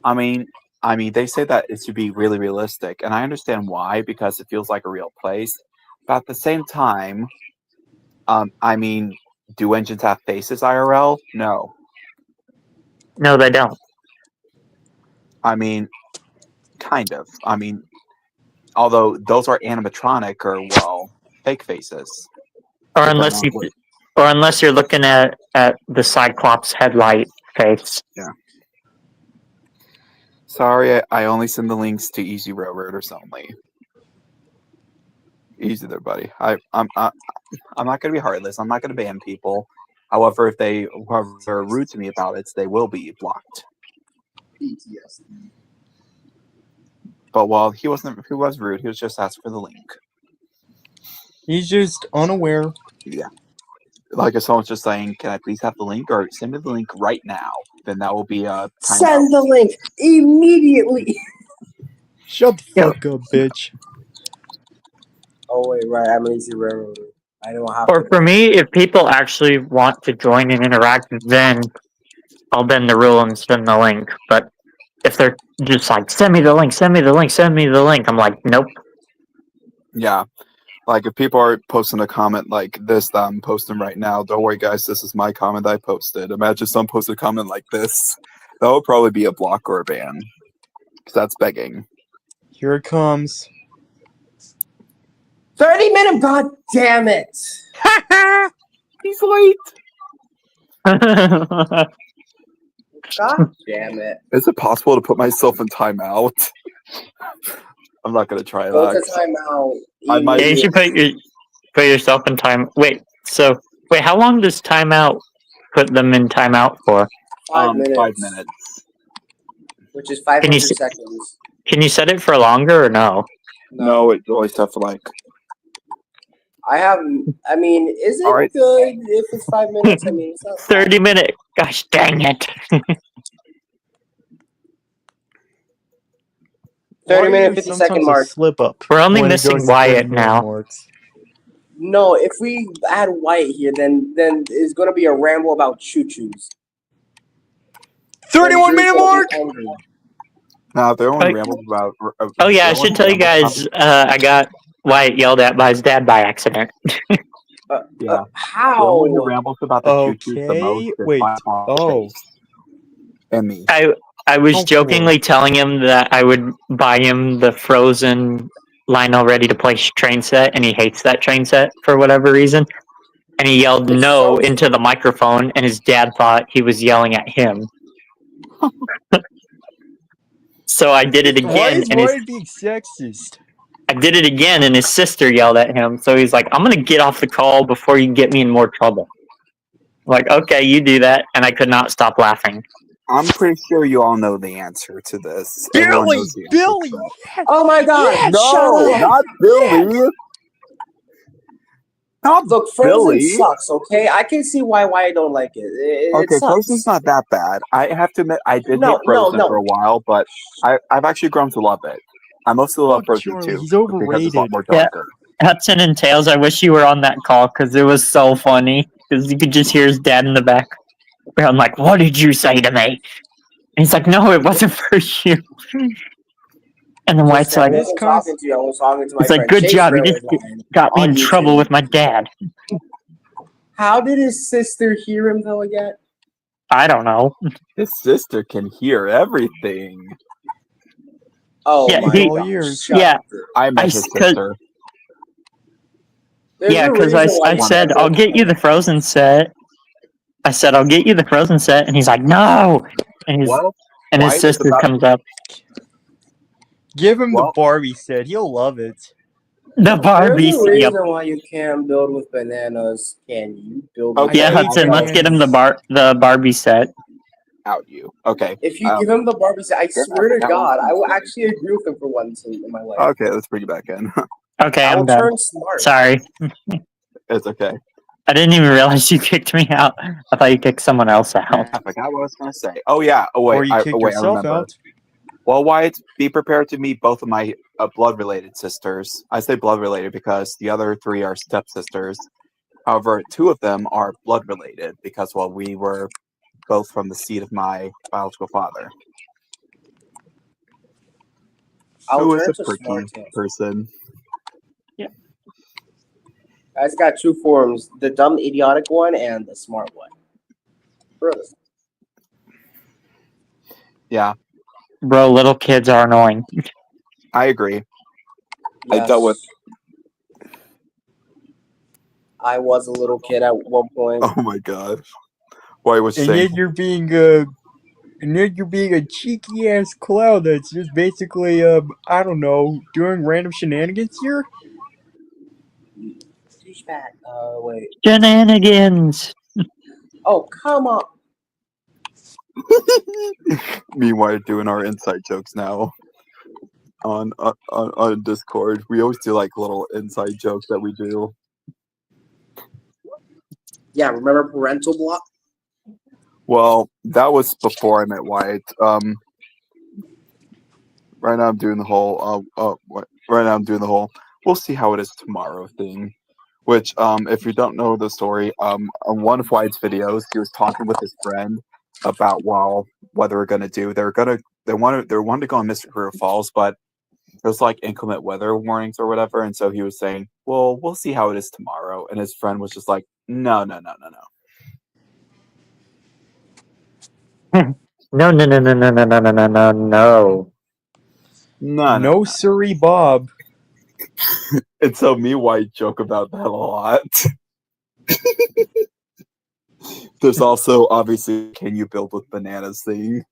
[SPEAKER 1] I mean, they say that it should be really realistic, and I understand why because it feels like a real place. But at the same time, do engines have faces IRL? No.
[SPEAKER 2] No, they don't.
[SPEAKER 1] Kind of. Although those are animatronic or, well, fake faces.
[SPEAKER 2] Or unless you're looking at the Cyclops headlight face.
[SPEAKER 1] Yeah. Sorry, I only send the links to Easy Railroaders only. Easy there, buddy. I'm not going to be heartless. I'm not going to ban people. However, if they are rude to me about it, they will be blocked. PTSD. But while he was rude, he was just asking for the link.
[SPEAKER 3] He's just unaware.
[SPEAKER 1] Yeah. Like if someone's just saying, "Can I please have the link?" or "Send me the link right now," then that will be a
[SPEAKER 4] send the link immediately.
[SPEAKER 3] Shut the fuck up, bitch.
[SPEAKER 4] Oh wait, right. I'm an Easy Railroader. I don't have.
[SPEAKER 2] Or for me, if people actually want to join and interact, then I'll bend the rule and send the link. But if they're just like, "Send me the link, send me the link, send me the link," I'm like, nope.
[SPEAKER 1] Yeah. Like, if people are posting a comment like this that I'm posting right now, don't worry, guys. This is my comment I posted. Imagine someone posted a comment like this. That would probably be a block or a ban. Because that's begging.
[SPEAKER 3] Here it comes.
[SPEAKER 4] 30 minutes. God damn it!
[SPEAKER 1] He's late.
[SPEAKER 4] God damn it!
[SPEAKER 1] Is it possible to put myself in timeout? I'm not gonna try
[SPEAKER 4] Go to
[SPEAKER 1] that.
[SPEAKER 4] timeout.
[SPEAKER 1] I might-
[SPEAKER 2] Yeah, you should put yourself in time. Wait, how long does timeout put them in timeout for?
[SPEAKER 4] 5 minutes.
[SPEAKER 1] 5 minutes.
[SPEAKER 4] Which is 500 seconds.
[SPEAKER 2] Can you set it for longer or no?
[SPEAKER 1] No, it's always tough for like.
[SPEAKER 4] I mean, is it
[SPEAKER 1] Alright.
[SPEAKER 4] good if it's 5 minutes? I mean, it's not
[SPEAKER 2] 30 minutes. Gosh dang it.
[SPEAKER 4] 30-minute, 50-second mark.
[SPEAKER 3] Slip up.
[SPEAKER 2] We're only missing Wyatt now.
[SPEAKER 3] Marks.
[SPEAKER 4] No, if we add White here, then it's gonna be a ramble about choo-choos.
[SPEAKER 3] 31-minute mark.
[SPEAKER 1] No, they're only
[SPEAKER 2] Like-
[SPEAKER 1] rambles about.
[SPEAKER 2] Oh yeah, I should tell you guys, I got Wyatt yelled at by his dad by accident.
[SPEAKER 1] Yeah.
[SPEAKER 4] How?
[SPEAKER 1] The rambles about the choo-choos the most.
[SPEAKER 3] Okay,
[SPEAKER 1] is
[SPEAKER 3] wait.
[SPEAKER 1] my mom's
[SPEAKER 3] Oh.
[SPEAKER 1] face. And me.
[SPEAKER 2] I was
[SPEAKER 3] Oh,
[SPEAKER 2] jokingly telling him that I would buy him the Frozen Lionel Ready to Play train set, and he hates that train set for whatever reason. And he yelled
[SPEAKER 4] It's
[SPEAKER 2] no
[SPEAKER 4] so-
[SPEAKER 2] into the microphone, and his dad thought he was yelling at him. So I did it
[SPEAKER 3] Why
[SPEAKER 2] again,
[SPEAKER 3] is
[SPEAKER 2] and
[SPEAKER 3] Ryan being sexist?
[SPEAKER 2] I did it again, and his sister yelled at him. So he's like, "I'm gonna get off the call before you get me in more trouble." I'm like, okay, you do that, and I could not stop laughing.
[SPEAKER 1] I'm pretty sure you all know the answer to this. Everyone knows the answer to
[SPEAKER 3] Billy!
[SPEAKER 1] that.
[SPEAKER 4] Oh my God!
[SPEAKER 1] No,
[SPEAKER 4] Shut up.
[SPEAKER 1] not Billy. Not
[SPEAKER 4] Look, Frozen
[SPEAKER 1] Billy.
[SPEAKER 4] sucks. Okay, I can see why I don't like it. It
[SPEAKER 1] Okay,
[SPEAKER 4] sucks.
[SPEAKER 1] Frozen's not that bad. I have to admit, I did
[SPEAKER 4] No,
[SPEAKER 1] hate Frozen
[SPEAKER 4] no.
[SPEAKER 1] for a while, but I've actually grown to love it. I mostly love
[SPEAKER 3] Fuck
[SPEAKER 1] Frozen
[SPEAKER 3] Charlie,
[SPEAKER 1] 2
[SPEAKER 3] he's
[SPEAKER 1] because it's a lot
[SPEAKER 3] overrated.
[SPEAKER 1] more
[SPEAKER 2] Yeah.
[SPEAKER 1] darker.
[SPEAKER 2] Hudson and Tails, I wish you were on that call because it was so funny. Because you could just hear his dad in the back. I'm like, "What did you say to me?" And he's like, "No, it wasn't for you." And then White's
[SPEAKER 4] I
[SPEAKER 2] like,
[SPEAKER 4] wasn't talking to you. I was talking to my
[SPEAKER 2] It's like,
[SPEAKER 4] friend
[SPEAKER 2] "Good
[SPEAKER 4] Chase
[SPEAKER 2] job, you
[SPEAKER 4] Railway
[SPEAKER 2] just
[SPEAKER 4] Line
[SPEAKER 2] got me
[SPEAKER 4] on
[SPEAKER 2] in trouble
[SPEAKER 4] YouTube.
[SPEAKER 2] with my dad."
[SPEAKER 4] How did his sister hear him though again?
[SPEAKER 2] I don't know.
[SPEAKER 1] His sister can hear everything.
[SPEAKER 4] Oh
[SPEAKER 2] Yeah,
[SPEAKER 4] my
[SPEAKER 2] he-
[SPEAKER 4] God!
[SPEAKER 3] ears.
[SPEAKER 4] Shut
[SPEAKER 2] Yeah.
[SPEAKER 4] up.
[SPEAKER 1] I met
[SPEAKER 2] I
[SPEAKER 1] his
[SPEAKER 2] could-
[SPEAKER 1] sister.
[SPEAKER 4] There's
[SPEAKER 2] Yeah,
[SPEAKER 4] a
[SPEAKER 2] because
[SPEAKER 4] reason why
[SPEAKER 2] I
[SPEAKER 4] you
[SPEAKER 2] said,
[SPEAKER 4] said
[SPEAKER 2] "I'll get you the Frozen set." I said, "I'll get you the Frozen set," and he's like, "No!" And his
[SPEAKER 1] Well,
[SPEAKER 2] and his
[SPEAKER 1] White is
[SPEAKER 2] sister
[SPEAKER 1] about-
[SPEAKER 2] comes up.
[SPEAKER 3] Give him the
[SPEAKER 1] Well-
[SPEAKER 3] Barbie set. He'll love it.
[SPEAKER 2] The Barbie.
[SPEAKER 4] There's a
[SPEAKER 2] Yep.
[SPEAKER 4] reason why you can't build with bananas. Can you build?
[SPEAKER 1] Okay,
[SPEAKER 4] with
[SPEAKER 2] Yeah,
[SPEAKER 3] I
[SPEAKER 4] bananas?
[SPEAKER 2] Hudson. Let's get him the Barbie set.
[SPEAKER 1] out you. Okay.
[SPEAKER 4] If you give him the Barbie set, I
[SPEAKER 1] Yeah,
[SPEAKER 4] swear to
[SPEAKER 1] that
[SPEAKER 4] God,
[SPEAKER 1] one's
[SPEAKER 4] I will
[SPEAKER 1] good.
[SPEAKER 4] actually agree with him for once in my life.
[SPEAKER 1] Okay, let's bring you back in.
[SPEAKER 2] Okay,
[SPEAKER 4] I
[SPEAKER 2] I'm
[SPEAKER 4] will
[SPEAKER 2] done.
[SPEAKER 4] turn smart.
[SPEAKER 2] Sorry,
[SPEAKER 1] It's okay.
[SPEAKER 2] I didn't even realize you kicked me out. I thought you kicked someone else out.
[SPEAKER 1] I forgot what I was going to say. Oh, yeah. Oh,
[SPEAKER 3] Or
[SPEAKER 1] wait.
[SPEAKER 3] you
[SPEAKER 1] I
[SPEAKER 3] kick yourself
[SPEAKER 1] remember.
[SPEAKER 3] out.
[SPEAKER 1] Well, Wyatt, be prepared to meet both of my blood-related sisters. I say blood-related because the other 3 are stepsisters. However, 2 of them are blood-related because, well, we were both from the seed of my biological father.
[SPEAKER 4] I'll
[SPEAKER 1] Who is
[SPEAKER 4] turn
[SPEAKER 1] a
[SPEAKER 4] to
[SPEAKER 1] perky
[SPEAKER 4] smart tail.
[SPEAKER 1] person?
[SPEAKER 4] Guys got 2 forms: the dumb, idiotic one and the smart one. Really?
[SPEAKER 1] Yeah,
[SPEAKER 2] Bro, little kids are annoying.
[SPEAKER 1] I agree. I
[SPEAKER 4] Yes.
[SPEAKER 1] dealt with.
[SPEAKER 4] I was a little kid at one point.
[SPEAKER 1] Oh my gosh. Why was
[SPEAKER 3] And
[SPEAKER 1] saying?
[SPEAKER 3] then you're being a cheeky ass clown that's just basically I don't know, doing random shenanigans here.
[SPEAKER 4] Douchebag. Wait.
[SPEAKER 2] Shenanigans.
[SPEAKER 4] Oh, come on.
[SPEAKER 1] Meanwhile, doing our inside jokes now on Discord. We always do like little inside jokes that we do.
[SPEAKER 4] Yeah, remember parental block?
[SPEAKER 1] Well, that was before I met Wyatt. Right now I'm doing the whole. Right now I'm doing the whole. We'll see how it is tomorrow thing. Which, if you don't know the story, on one of Wyatt's videos, he was talking with his friend about what they were gonna do. They wanted to go on Mr. Career Falls, but there's like inclement weather warnings or whatever, and so he was saying, "Well, we'll see how it is tomorrow." And his friend was just like, "No, no, no, no, no."
[SPEAKER 2] No, no, no, no, no, no, no, no, no, no, no.
[SPEAKER 1] No, no,
[SPEAKER 3] No,
[SPEAKER 1] no.
[SPEAKER 3] sirree, Bob.
[SPEAKER 1] And so me and White joke about that a lot. There's also obviously can you build with bananas thing.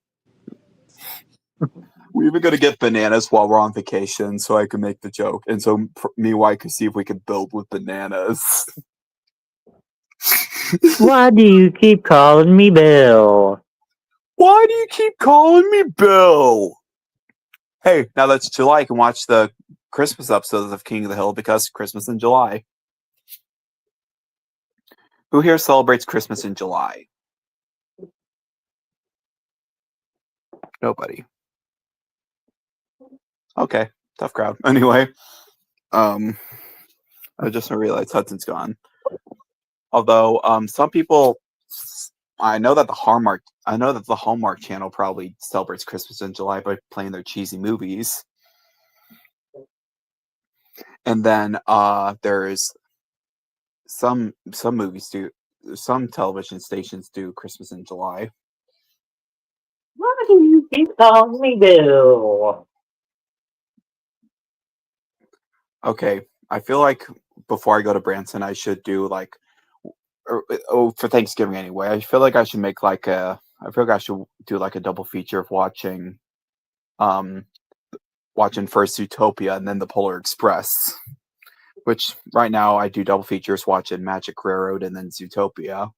[SPEAKER 1] We're even gonna get bananas while we're on vacation, so I can make the joke, and so me and White could see if we could build with bananas.
[SPEAKER 2] Why do you keep calling me Bill?
[SPEAKER 1] Why do you keep calling me Bill? Hey, now that's July, you can watch the Christmas episodes of King of the Hill because Christmas in July. Who here celebrates Christmas in July? Nobody. Okay, tough crowd. Anyway, I just realized Hudson's gone. Although some people, I know that the Hallmark Channel probably celebrates Christmas in July by playing their cheesy movies. And then there's some movies do, some television stations do Christmas in July.
[SPEAKER 2] Why do you keep calling me Bill?
[SPEAKER 1] Okay, I feel like before I go to Branson, I should do like, for Thanksgiving anyway. I feel like I should make like I feel like I should do like a double feature of watching first Zootopia and then the Polar Express. Which right now I do double features, watching Magic Railroad and then Zootopia.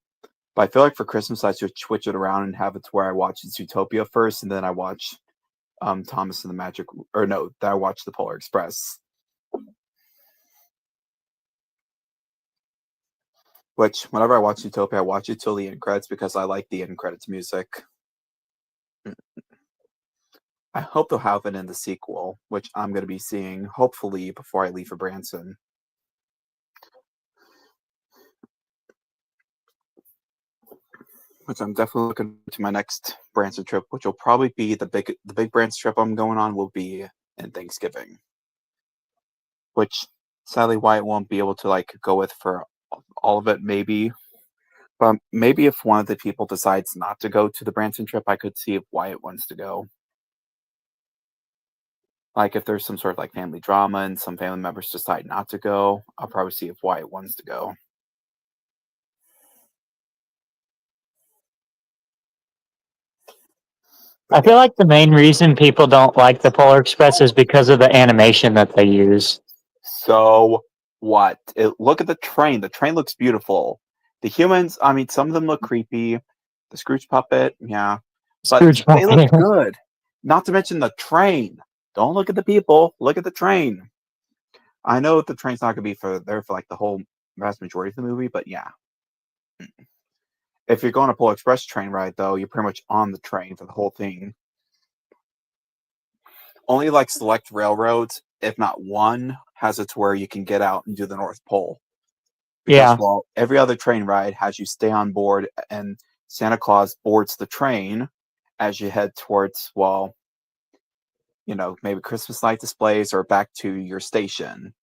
[SPEAKER 1] But I feel like for Christmas I should switch it around and have it to where I watch Zootopia first and then I watch Thomas and the Magic, or no, that I watch the Polar Express. Which whenever I watch Zootopia, I watch it till the end credits because I like the end credits music. I hope they'll have it in the sequel, which I'm going to be seeing hopefully before I leave for Branson. Which I'm definitely looking to my next Branson trip, which will probably be the big Branson trip I'm going on will be in Thanksgiving. Which sadly Wyatt won't be able to like go with for all of it, maybe. But maybe if one of the people decides not to go to the Branson trip, I could see if Wyatt wants to go. Like if there's some sort of like family drama and some family members decide not to go, I'll probably see if Wyatt wants to go.
[SPEAKER 2] I feel like the main reason people don't like the Polar Express is because of the animation that they use.
[SPEAKER 1] So what? Look at the train. The train looks beautiful. The humans, I mean, some of them look creepy. The Scrooge puppet, yeah. But
[SPEAKER 2] Scrooge
[SPEAKER 1] they look
[SPEAKER 2] puppet.
[SPEAKER 1] good. Not to mention the train. Don't look at the people. Look at the train. I know the train's not going to be there for like the whole vast majority of the movie, but yeah. If you're going to Polar Express train ride, though, you're pretty much on the train for the whole thing. Only like select railroads, if not one, has it to where you can get out and do the North Pole. Because,
[SPEAKER 2] Yeah.
[SPEAKER 1] well, every other train ride has you stay on board and Santa Claus boards the train as you head towards, well, you know, maybe Christmas light displays or back to your station.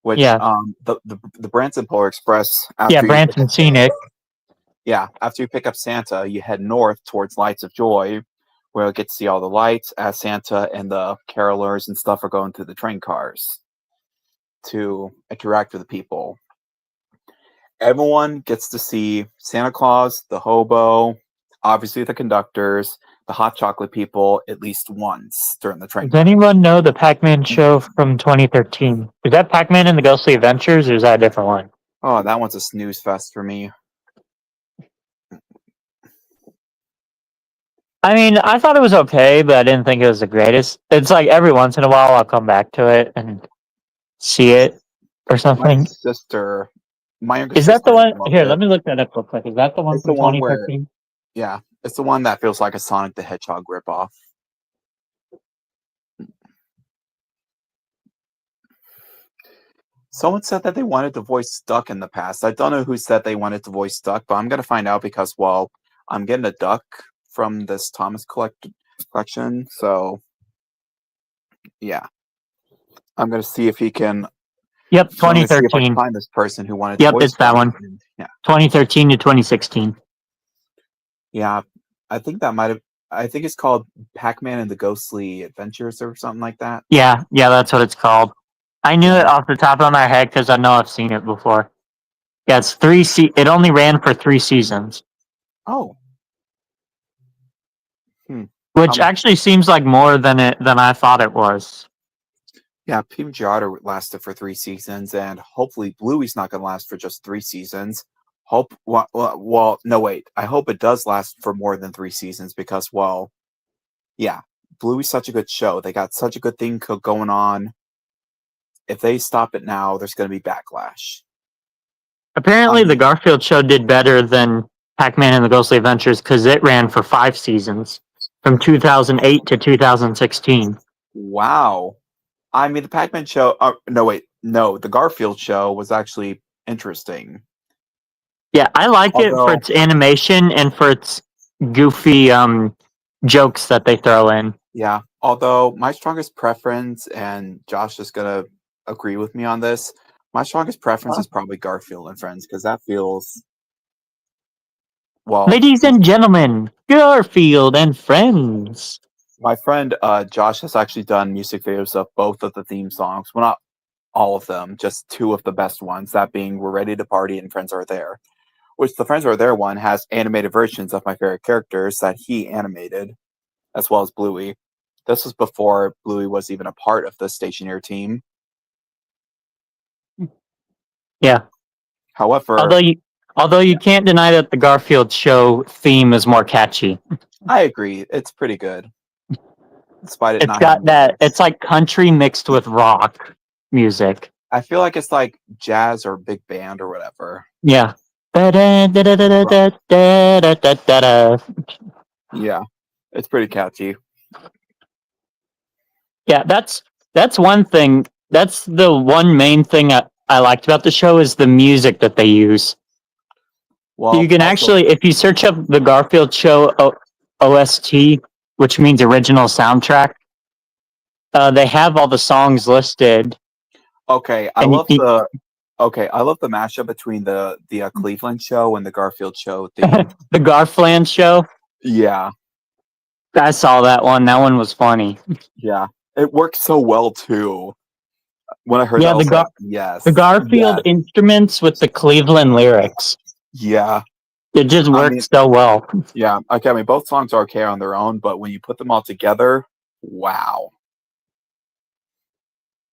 [SPEAKER 1] Which,
[SPEAKER 2] Yeah.
[SPEAKER 1] The Branson Polar Express,
[SPEAKER 2] Yeah, Branson Scenic.
[SPEAKER 1] after you pick up Santa, you head north towards Lights of Joy, where you'll get to see all the lights as Santa and the carolers and stuff are going through the train cars to interact with the people. Everyone gets to see Santa Claus, the hobo, obviously the conductors, the hot chocolate people at least once during the train
[SPEAKER 2] Does
[SPEAKER 1] ride.
[SPEAKER 2] anyone know the Pac-Man show from 2013? Is that Pac-Man and the Ghostly Adventures, or is that a different one?
[SPEAKER 1] Oh, that one's a snooze fest for me.
[SPEAKER 2] I mean, I thought it was okay, but I didn't think it was the greatest. It's like every once in a while I'll come back to it and see it or
[SPEAKER 1] My
[SPEAKER 2] something.
[SPEAKER 1] sister, my younger
[SPEAKER 2] Is that
[SPEAKER 1] sister
[SPEAKER 2] the one?
[SPEAKER 1] loved
[SPEAKER 2] Here,
[SPEAKER 1] it.
[SPEAKER 2] let me look that up real quick. Is that the one
[SPEAKER 1] It's the
[SPEAKER 2] from
[SPEAKER 1] one where,
[SPEAKER 2] 2013?
[SPEAKER 1] yeah, it's the one that feels like a Sonic the Hedgehog ripoff. Someone said that they wanted to voice Duck in the past. I don't know who said they wanted to voice Duck, but I'm going to find out because, well, I'm getting a duck from this Thomas collection. So, yeah. I'm gonna see if he can.
[SPEAKER 2] Yep,
[SPEAKER 1] I'm gonna see if I can
[SPEAKER 2] 2013.
[SPEAKER 1] find this person who wanted to
[SPEAKER 2] Yep,
[SPEAKER 1] voice
[SPEAKER 2] it's that
[SPEAKER 1] Britt.
[SPEAKER 2] one.
[SPEAKER 1] And, yeah,
[SPEAKER 2] 2013 to 2016.
[SPEAKER 1] yeah. I think that might have. I think it's called Pac-Man and the Ghostly Adventures or something like that.
[SPEAKER 2] Yeah, that's what it's called. I knew it off the top of my head because I know I've seen it before. Yeah, it's it only ran for 3 seasons,
[SPEAKER 1] Oh.
[SPEAKER 2] which actually seems like more than I thought it was.
[SPEAKER 1] Yeah, PMGR lasted for 3 seasons, and hopefully Bluey's not going to last for just 3 seasons. Well, no, wait. I hope it does last for more than 3 seasons because, well, yeah, Bluey's such a good show. They got such a good thing going on. If they stop it now, there's going to be backlash.
[SPEAKER 2] Apparently, the Garfield show did better than Pac-Man and the Ghostly Adventures because it ran for 5 seasons, from 2008 to 2016.
[SPEAKER 1] Wow. I mean, the Pac-Man show. No, the Garfield show was actually interesting.
[SPEAKER 2] Yeah, I like it for its animation and for its goofy jokes that they throw in.
[SPEAKER 1] Yeah, although my strongest preference, and Josh is gonna agree with me on this, my strongest preference is probably Garfield and Friends because that feels well.
[SPEAKER 2] Ladies and gentlemen, Garfield and Friends.
[SPEAKER 1] My friend Josh has actually done music videos of both of the theme songs. Well, not all of them, just 2 of the best ones. That being "We're Ready to Party" and "Friends Are There," which the "Friends Are There" one has animated versions of my favorite characters that he animated, as well as Bluey. This was before Bluey was even a part of the Stationeer team.
[SPEAKER 2] Yeah.
[SPEAKER 1] However,
[SPEAKER 2] although you can't deny that the Garfield show theme is more catchy.
[SPEAKER 1] I agree. It's pretty good. Despite it
[SPEAKER 2] It's
[SPEAKER 1] not
[SPEAKER 2] got
[SPEAKER 1] having
[SPEAKER 2] that.
[SPEAKER 1] lyrics.
[SPEAKER 2] It's like country mixed with rock music.
[SPEAKER 1] I feel like it's like jazz or big band or whatever.
[SPEAKER 2] Yeah.
[SPEAKER 1] Yeah, it's pretty catchy.
[SPEAKER 2] Yeah, that's one thing. That's the one main thing I liked about the show is the music that they use.
[SPEAKER 1] Well,
[SPEAKER 2] You can actually, if you search up the Garfield show OST, which means original soundtrack, they have all the songs listed.
[SPEAKER 1] Okay, I love the mashup between the Cleveland show and the Garfield show theme.
[SPEAKER 2] The Garfland show.
[SPEAKER 1] Yeah,
[SPEAKER 2] I saw that one. That one was funny.
[SPEAKER 1] yeah, it worked so well too. When I heard that, I was like, yes,
[SPEAKER 2] the Garfield
[SPEAKER 1] yes.
[SPEAKER 2] instruments with the Cleveland lyrics.
[SPEAKER 1] Yeah,
[SPEAKER 2] it just works so well.
[SPEAKER 1] Yeah, okay. I mean, both songs are okay on their own, but when you put them all together, wow.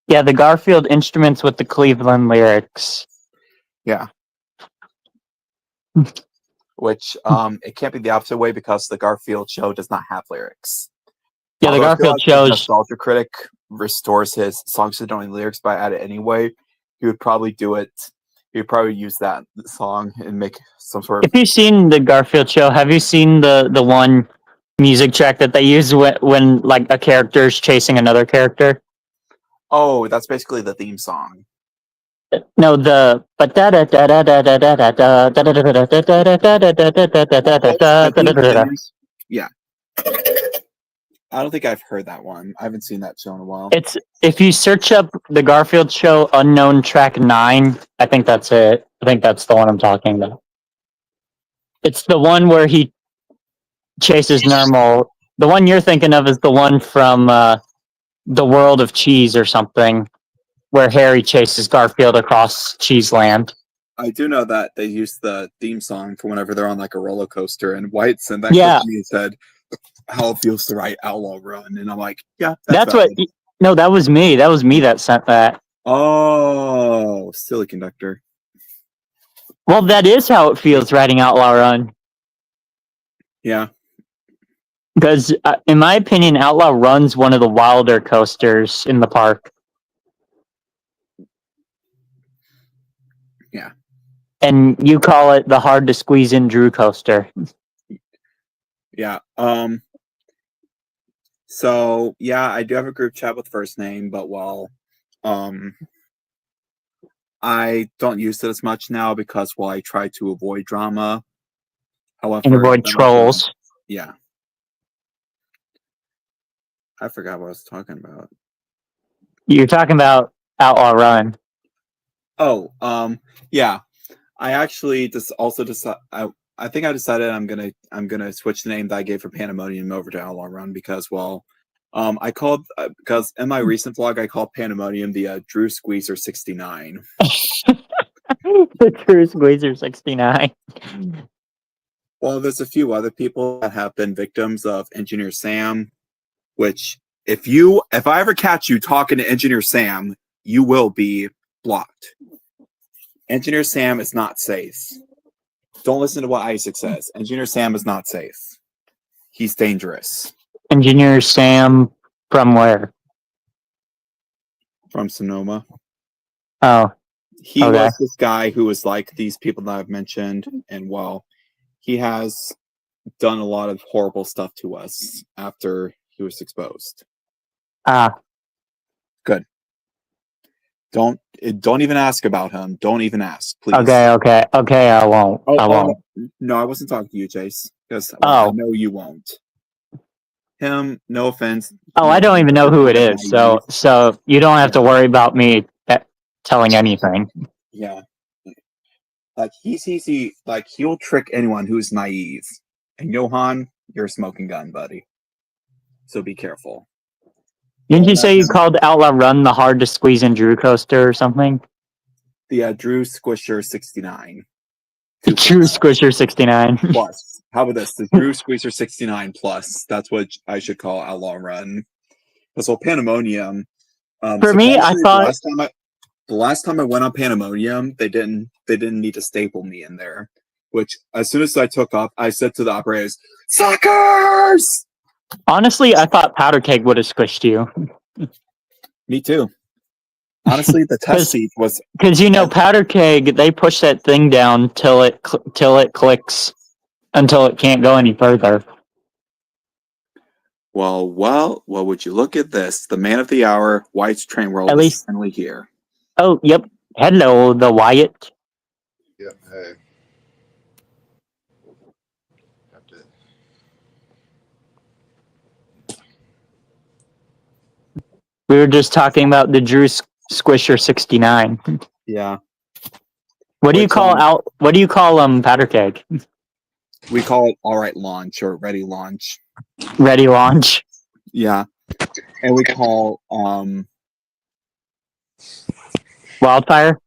[SPEAKER 2] Yeah, the Garfield instruments with the Cleveland lyrics.
[SPEAKER 1] Yeah. Which it can't be the opposite way because the Garfield show does not have lyrics.
[SPEAKER 2] Yeah, the Garfield show.
[SPEAKER 1] Nostalgia Critic restores his songs that don't have lyrics by add it anyway. He would probably do it. He would probably use that song and make some sort of.
[SPEAKER 2] If you've seen the Garfield show, have you seen the one music track that they use when like a character is chasing another character?
[SPEAKER 1] Oh, that's basically the theme song.
[SPEAKER 2] No, the
[SPEAKER 1] yeah. I don't think I've heard that one. I haven't seen that show in a while.
[SPEAKER 2] It's if you search up the Garfield show unknown track 9, I think that's it. I think that's the one I'm talking about. It's the one where he chases Normal. The one you're thinking of is the one from The World of Cheese or something, where Harry chases Garfield across Cheeseland.
[SPEAKER 1] I do know that they use the theme song for whenever they're on like a roller coaster, and White sent that clip to me and said how it feels to write Outlaw Run, and I'm like, yeah, that's
[SPEAKER 2] what. No, that was me. That was me that sent that.
[SPEAKER 1] Oh, silly conductor.
[SPEAKER 2] Well, that is how it feels writing Outlaw Run.
[SPEAKER 1] Yeah.
[SPEAKER 2] Because, in my opinion, Outlaw Run's one of the wilder coasters in the park.
[SPEAKER 1] Yeah.
[SPEAKER 2] And you call it the hard to squeeze in Drew coaster.
[SPEAKER 1] Yeah. So yeah, I do have a group chat with First Name, but I don't use it as much now because I try to avoid drama. However,
[SPEAKER 2] and avoid trolls.
[SPEAKER 1] Yeah. I forgot what I was talking about.
[SPEAKER 2] You're talking about Outlaw Run.
[SPEAKER 1] Oh, yeah. I actually just also decided. I think I decided I'm gonna switch the name that I gave for Pandemonium over to Outlaw Run because I called because in my recent vlog I called Pandemonium the Drew Squeezer 69.
[SPEAKER 2] The True Squeezer 69.
[SPEAKER 1] Well, there's a few other people that have been victims of Engineer Sam, which if I ever catch you talking to Engineer Sam, you will be blocked. Engineer Sam is not safe. Don't listen to what Isaac says. Engineer Sam is not safe. He's dangerous.
[SPEAKER 2] Engineer Sam from where?
[SPEAKER 1] From Sonoma.
[SPEAKER 2] Oh,
[SPEAKER 1] He
[SPEAKER 2] okay.
[SPEAKER 1] was this guy who was like these people that I've mentioned, and well, he has done a lot of horrible stuff to us after he was exposed. Good. Don't even ask about him. Don't even ask, please.
[SPEAKER 2] Okay. I won't. I won't.
[SPEAKER 1] No, I wasn't talking to you, Chase. Because I know you won't. Him, no offense.
[SPEAKER 2] Oh, I don't even know who it is. So you don't have to worry about me telling anything.
[SPEAKER 1] Yeah. Like he's easy. Like he'll trick anyone who's naive. And Johan, you're a smoking gun, buddy. So be careful.
[SPEAKER 2] Didn't you say you called Outlaw Run the hard to squeeze in Drew coaster or something?
[SPEAKER 1] The Drew Squisher 69.
[SPEAKER 2] Drew Squisher 69.
[SPEAKER 1] Plus. How about this? The Drew Squeezer 69 plus. That's what I should call Outlaw Run. Because Pandemonium.
[SPEAKER 2] For me, I thought
[SPEAKER 1] the last time I went on Pandemonium, they didn't need to staple me in there. Which as soon as I took up, I said to the operators, "Suckers!"
[SPEAKER 2] Honestly, I thought Powder Keg would have squished you.
[SPEAKER 1] Me too. Honestly, the test seat was
[SPEAKER 2] because Powder Keg. They push that thing down till it clicks until it can't go any further.
[SPEAKER 1] Well, would you look at this? The man of the hour, Wyatt's Train World,
[SPEAKER 2] at least
[SPEAKER 1] finally here.
[SPEAKER 2] Oh, yep. Hello, the Wyatt.
[SPEAKER 5] Yep, hey. Have to...
[SPEAKER 2] We were just talking about the Drew Squisher 69.
[SPEAKER 1] Yeah.
[SPEAKER 2] What do you call Powder Keg?
[SPEAKER 1] We call it all right launch or ready launch.
[SPEAKER 2] Ready launch.
[SPEAKER 1] Yeah. And we call
[SPEAKER 2] Wildfire?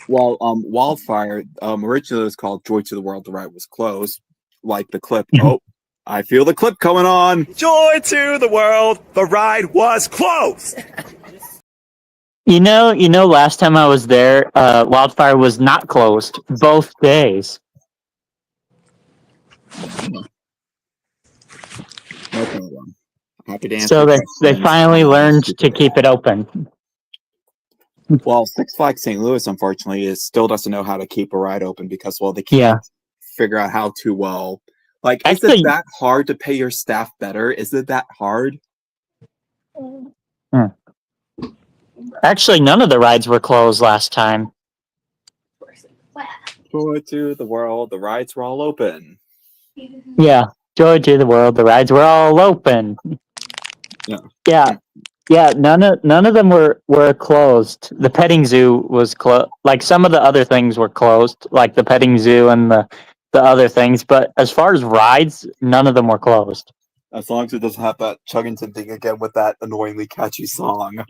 [SPEAKER 1] Well, Wildfire originally was called Joy to the World, the ride was closed. Like the clip. Oh, I feel the clip coming on. Joy to the world, the ride was closed.
[SPEAKER 2] Last time I was there, Wildfire was not closed both days.
[SPEAKER 1] No problem. Happy to answer.
[SPEAKER 2] So they finally learned to keep it open.
[SPEAKER 1] Well, Six Flags St. Louis, unfortunately, still doesn't know how to keep a ride open because, well, they can't figure out how to, well, like, is it that hard to pay your staff better? Is it that hard?
[SPEAKER 2] Actually, none of the rides were closed last time.
[SPEAKER 1] Joy to the world, the rides were all open.
[SPEAKER 2] Yeah, joy to the world, the rides were all open. Yeah, none of them were closed. The petting zoo was closed. Like some of the other things were closed, like the petting zoo and the other things. But as far as rides, none of them were closed.
[SPEAKER 1] As long as it doesn't have that Chuggington thing again with that annoyingly catchy song.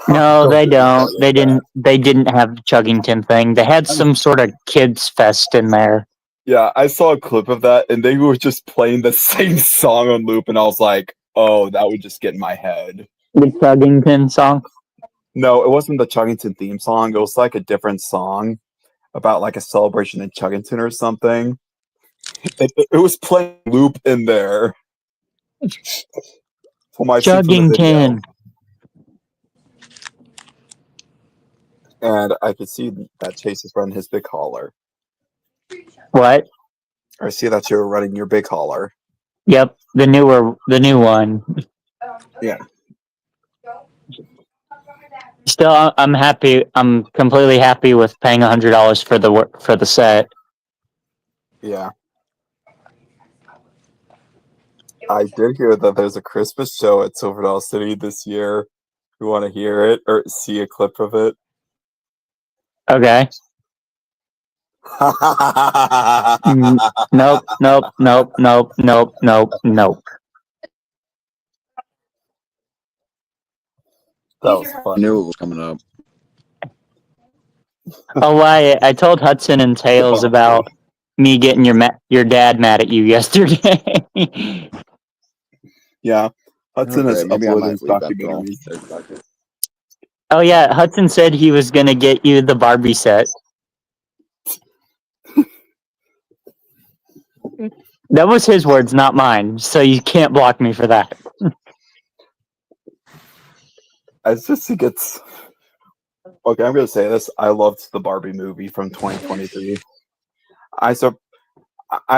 [SPEAKER 2] No, they don't. They didn't have the Chuggington thing. They had some sort of kids fest in there.
[SPEAKER 1] Yeah, I saw a clip of that, and they were just playing the same song on loop, and I was like, "Oh, that would just get in my head."
[SPEAKER 2] The Chuggington song?
[SPEAKER 1] No, it wasn't the Chuggington theme song. It was like a different song about like a celebration in Chuggington or something. It was playing loop in there. For my
[SPEAKER 2] Chuggington.
[SPEAKER 1] And I could see that Chase is running his big hauler.
[SPEAKER 2] What?
[SPEAKER 1] I see that you're running your big hauler.
[SPEAKER 2] Yep, the new one.
[SPEAKER 1] Yeah.
[SPEAKER 2] Still, I'm happy. I'm completely happy with paying $100 for the set.
[SPEAKER 1] Yeah. I did hear that there's a Christmas show at Silverdale City this year. You want to hear it or see a clip of it?
[SPEAKER 2] Okay. Nope. Nope. Nope. Nope. Nope. Nope. Nope.
[SPEAKER 1] That was
[SPEAKER 6] I
[SPEAKER 1] funny.
[SPEAKER 6] knew it was coming up.
[SPEAKER 2] Oh, I told Hudson and Tails about me getting your dad mad at you yesterday.
[SPEAKER 1] Yeah, Hudson has
[SPEAKER 6] Okay, maybe I
[SPEAKER 1] uploaded
[SPEAKER 6] might
[SPEAKER 1] his
[SPEAKER 6] leave after all.
[SPEAKER 1] documentaries.
[SPEAKER 2] Oh yeah, Hudson said he was gonna get you the Barbie set. That was his words, not mine. So you can't block me for that.
[SPEAKER 1] It's just he gets. Okay, I'm gonna say this. I loved the Barbie movie from 2023. I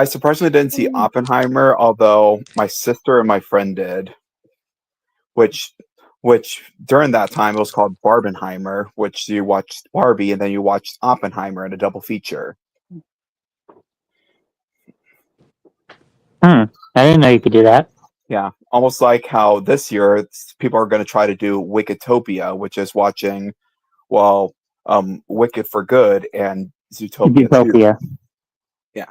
[SPEAKER 1] surprisingly didn't see Oppenheimer, although my sister and my friend did. Which during that time it was called Barbenheimer, which you watched Barbie and then you watched Oppenheimer in a double feature.
[SPEAKER 2] I didn't know you could do that.
[SPEAKER 1] Yeah, almost like how this year people are going to try to do Wickedtopia, which is watching, Wicked for Good and Zootopia 2.
[SPEAKER 2] Utopia.
[SPEAKER 1] Yeah.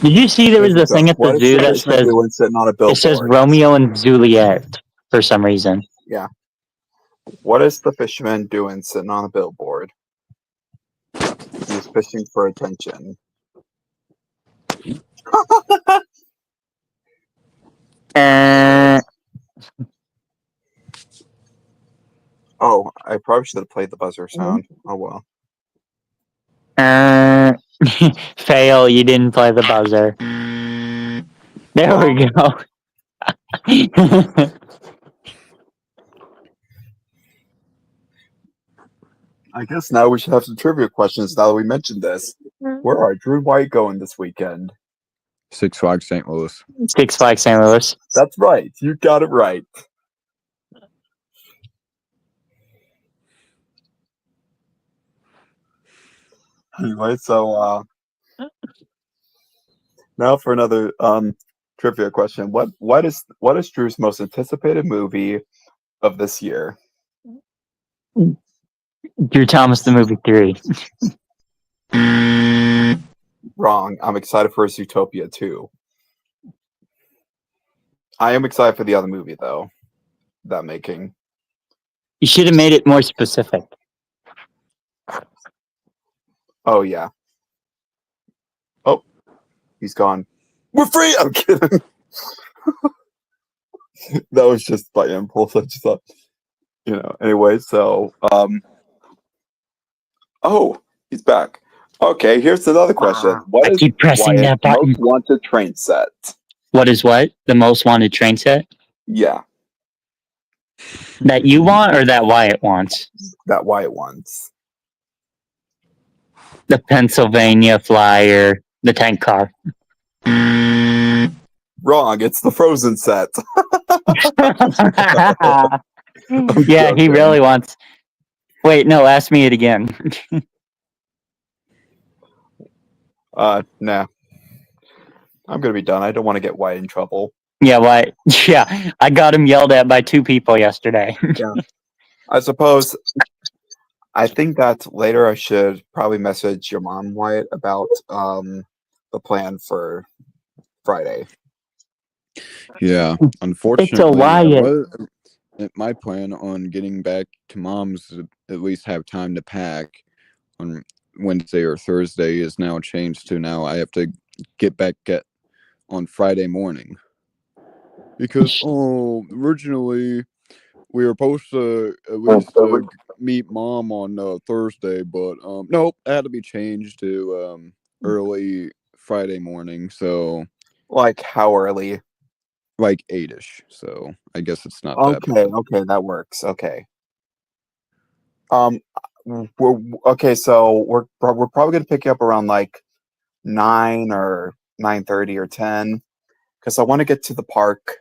[SPEAKER 2] Did you see there was a thing at the
[SPEAKER 1] What is
[SPEAKER 2] zoo
[SPEAKER 1] the
[SPEAKER 2] that
[SPEAKER 1] fisherman
[SPEAKER 2] says
[SPEAKER 1] doing sitting on a
[SPEAKER 2] it says
[SPEAKER 1] billboard?
[SPEAKER 2] Romeo and Juliet for some reason?
[SPEAKER 1] Yeah. What is the fisherman doing sitting on a billboard? He's fishing for attention. Oh, I probably should have played the buzzer sound. Oh well.
[SPEAKER 2] Fail, you didn't play the buzzer. There we go.
[SPEAKER 1] I guess now we should have some trivia questions now that we mentioned this. Where are Drew and White going this weekend?
[SPEAKER 6] Six Flags St. Louis.
[SPEAKER 2] Six Flags St. Louis.
[SPEAKER 1] That's right. You got it right. Anyway, so now for another trivia question. What is Drew's most anticipated movie of this year?
[SPEAKER 2] Drew Thomas the Movie 3.
[SPEAKER 1] Wrong. I'm excited for Zootopia 2. I am excited for the other movie though. That making.
[SPEAKER 2] You should have made it more specific.
[SPEAKER 1] Oh yeah. Oh, he's gone. We're free. I'm kidding. That was just by impulse. I just thought, Anyway, so oh, he's back. Okay, here's another question. What
[SPEAKER 2] I
[SPEAKER 1] is
[SPEAKER 2] keep pressing
[SPEAKER 1] Wyatt's
[SPEAKER 2] that button.
[SPEAKER 1] most wanted train set?
[SPEAKER 2] What is what? The most wanted train set?
[SPEAKER 1] Yeah,
[SPEAKER 2] That you want or that Wyatt wants?
[SPEAKER 1] that Wyatt wants.
[SPEAKER 2] The Pennsylvania Flyer, the tank car.
[SPEAKER 1] Wrong. It's the Frozen set.
[SPEAKER 2] Yeah, he really wants. Wait, no, ask me it again.
[SPEAKER 1] Nah. I'm gonna be done. I don't want to get Wyatt in trouble.
[SPEAKER 2] Yeah, why? Yeah, I got him yelled at by 2 people yesterday.
[SPEAKER 1] I suppose. I think that later I should probably message your mom, Wyatt, about the plan for Friday.
[SPEAKER 6] Yeah, unfortunately,
[SPEAKER 2] Wyatt.
[SPEAKER 6] my plan on getting back to mom's to at least have time to pack on Wednesday or Thursday is now changed to now I have to get back on Friday morning because originally we were supposed to at least meet mom on Thursday, but nope, it had to be changed to early Friday morning. So
[SPEAKER 1] Like how early?
[SPEAKER 6] like 8ish. So I guess it's not that
[SPEAKER 1] Okay,
[SPEAKER 6] bad.
[SPEAKER 1] okay, that works. Okay. So we're probably gonna pick you up around like 9 or 9:30 or 10, because I want to get to the park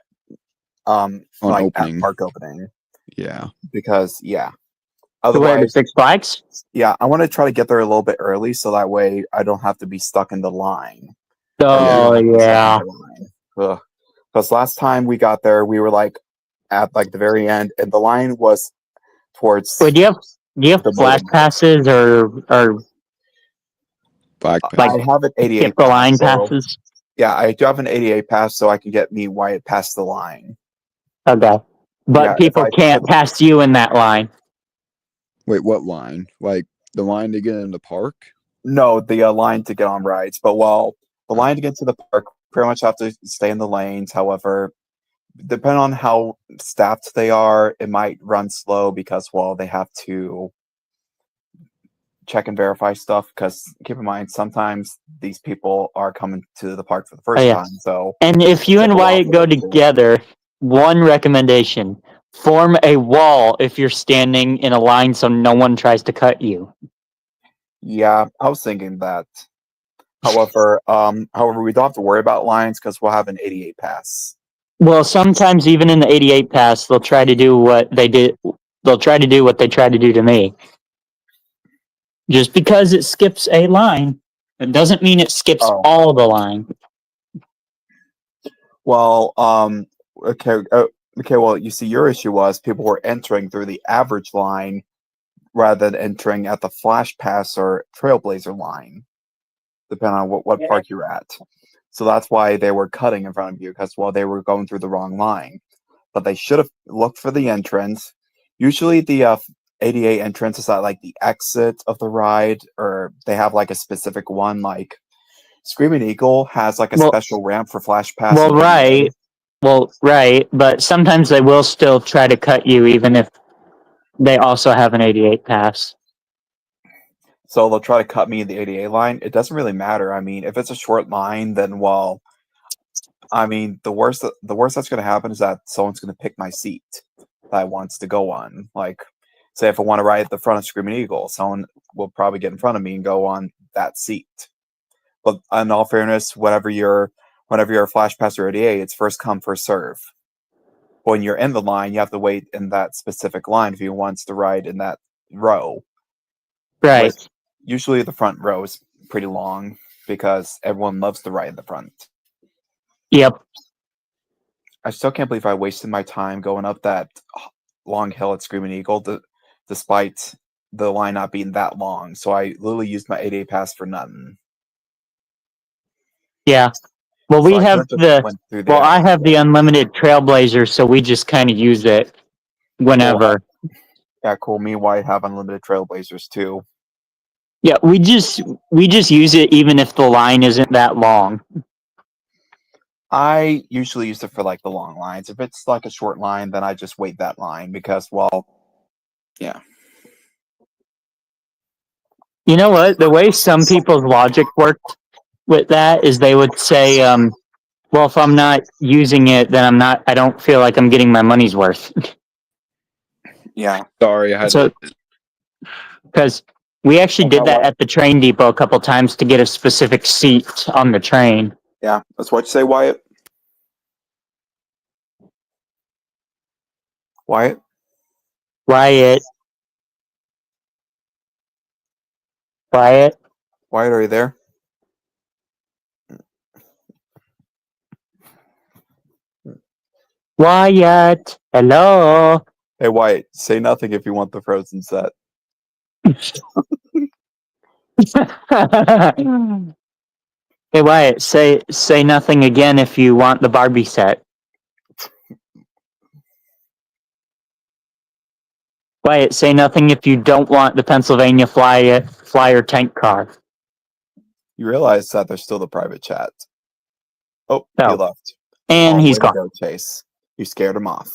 [SPEAKER 6] On
[SPEAKER 1] like
[SPEAKER 6] opening.
[SPEAKER 1] at park opening.
[SPEAKER 6] Yeah.
[SPEAKER 1] Because yeah.
[SPEAKER 2] To where, to
[SPEAKER 1] Otherwise,
[SPEAKER 2] Six Flags?
[SPEAKER 1] yeah, I want to try to get there a little bit early so that way I don't have to be stuck in the line.
[SPEAKER 2] Oh, yeah.
[SPEAKER 1] Because last time we got there, we were like at like the very end, and the line was towards
[SPEAKER 2] Wait, do you have
[SPEAKER 1] the
[SPEAKER 2] flash
[SPEAKER 1] modem.
[SPEAKER 2] passes or
[SPEAKER 6] Black
[SPEAKER 2] like
[SPEAKER 1] I have an 88
[SPEAKER 2] skip the line
[SPEAKER 1] pass, so
[SPEAKER 2] passes?
[SPEAKER 1] yeah, I do have an 88 pass, so I can get me Wyatt past the line.
[SPEAKER 2] Okay, but
[SPEAKER 1] Yeah, if
[SPEAKER 2] people
[SPEAKER 1] I
[SPEAKER 2] can't pass you in that line.
[SPEAKER 6] Wait, what line? Like the line to get in the park?
[SPEAKER 1] no, the line to get on rides, but the line to get to the park, pretty much have to stay in the lanes. However, depending on how staffed they are, it might run slow because they have to check and verify stuff. Because keep in mind, sometimes these people are coming to the park for the
[SPEAKER 2] Oh
[SPEAKER 1] first
[SPEAKER 2] yeah,
[SPEAKER 1] time, so
[SPEAKER 2] and if you
[SPEAKER 1] take
[SPEAKER 2] and
[SPEAKER 1] a while
[SPEAKER 2] Wyatt
[SPEAKER 1] for
[SPEAKER 2] go
[SPEAKER 1] them to.
[SPEAKER 2] together, one recommendation: form a wall if you're standing in a line, so no one tries to cut you.
[SPEAKER 1] Yeah, I was thinking that. However, we don't have to worry about lines because we'll have an 88 pass.
[SPEAKER 2] Well, sometimes even in the 88 pass, they'll try to do what they did. They'll try to do what they tried to do to me. Just because it skips a line, it doesn't mean it skips
[SPEAKER 1] Oh.
[SPEAKER 2] all the line.
[SPEAKER 1] Well, okay, okay. Well, you see, your issue was people were entering through the average line rather than entering at the Flash Pass or Trailblazer line, depending on what park you're at. So that's why they were cutting in front of you because they were going through the wrong line. But they should have looked for the entrance. Usually, the ADA entrance is at like the exit of the ride, or they have like a specific one. Like Screaming Eagle has like a
[SPEAKER 2] Well-
[SPEAKER 1] special ramp for Flash Pass.
[SPEAKER 2] Well,
[SPEAKER 1] and ADA.
[SPEAKER 2] right. Well, right. But sometimes they will still try to cut you, even if they also have an 88 pass.
[SPEAKER 1] So they'll try to cut me in the ADA line. It doesn't really matter. I mean, if it's a short line, then I mean, the worst that's going to happen is that someone's going to pick my seat that I wants to go on. Like, say if I want to ride at the front of Screaming Eagle, someone will probably get in front of me and go on that seat. But in all fairness, whenever you're a Flash Pass or ADA, it's first come first serve. When you're in the line, you have to wait in that specific line if you wants to ride in that row.
[SPEAKER 2] Right.
[SPEAKER 1] Which usually the front row is pretty long because everyone loves to ride in the front.
[SPEAKER 2] Yep.
[SPEAKER 1] I still can't believe I wasted my time going up that long hill at Screaming Eagle, despite the line not being that long. So I literally used my 8A pass for nothing.
[SPEAKER 2] Yeah. Well,
[SPEAKER 1] So
[SPEAKER 2] we
[SPEAKER 1] I
[SPEAKER 2] have
[SPEAKER 1] could've just went through the
[SPEAKER 2] I
[SPEAKER 1] exit.
[SPEAKER 2] have the unlimited Trailblazer, so we just kind of use it whenever.
[SPEAKER 1] Yeah, cool. Me and White have unlimited Trailblazers too.
[SPEAKER 2] Yeah, we just use it even if the line isn't that long.
[SPEAKER 1] I usually use it for like the long lines. If it's like a short line, then I just wait that line because, yeah.
[SPEAKER 2] You know what? The way some people's logic worked with that is they would say, well, if I'm not using it, then I don't feel like I'm getting my money's worth.
[SPEAKER 1] Yeah.
[SPEAKER 6] Sorry, I had
[SPEAKER 2] So,
[SPEAKER 6] to.
[SPEAKER 2] because we actually
[SPEAKER 1] Okay,
[SPEAKER 2] did that
[SPEAKER 1] well-
[SPEAKER 2] at the train depot a couple times to get a specific seat on the train.
[SPEAKER 1] Yeah. That's what you say, Wyatt? Wyatt?
[SPEAKER 2] Wyatt.
[SPEAKER 1] Wyatt, are you there?
[SPEAKER 2] Wyatt. Hello.
[SPEAKER 1] Hey, Wyatt, say nothing if you want the Frozen set.
[SPEAKER 2] Hey Wyatt, say nothing again if you want the Barbie set. Wyatt, say nothing if you don't want the Pennsylvania Flyer tank car.
[SPEAKER 1] You realize that there's still the private chat. Oh,
[SPEAKER 2] No.
[SPEAKER 1] he left.
[SPEAKER 2] And he's
[SPEAKER 1] way to
[SPEAKER 2] gone.
[SPEAKER 1] go, Chase. You scared him off.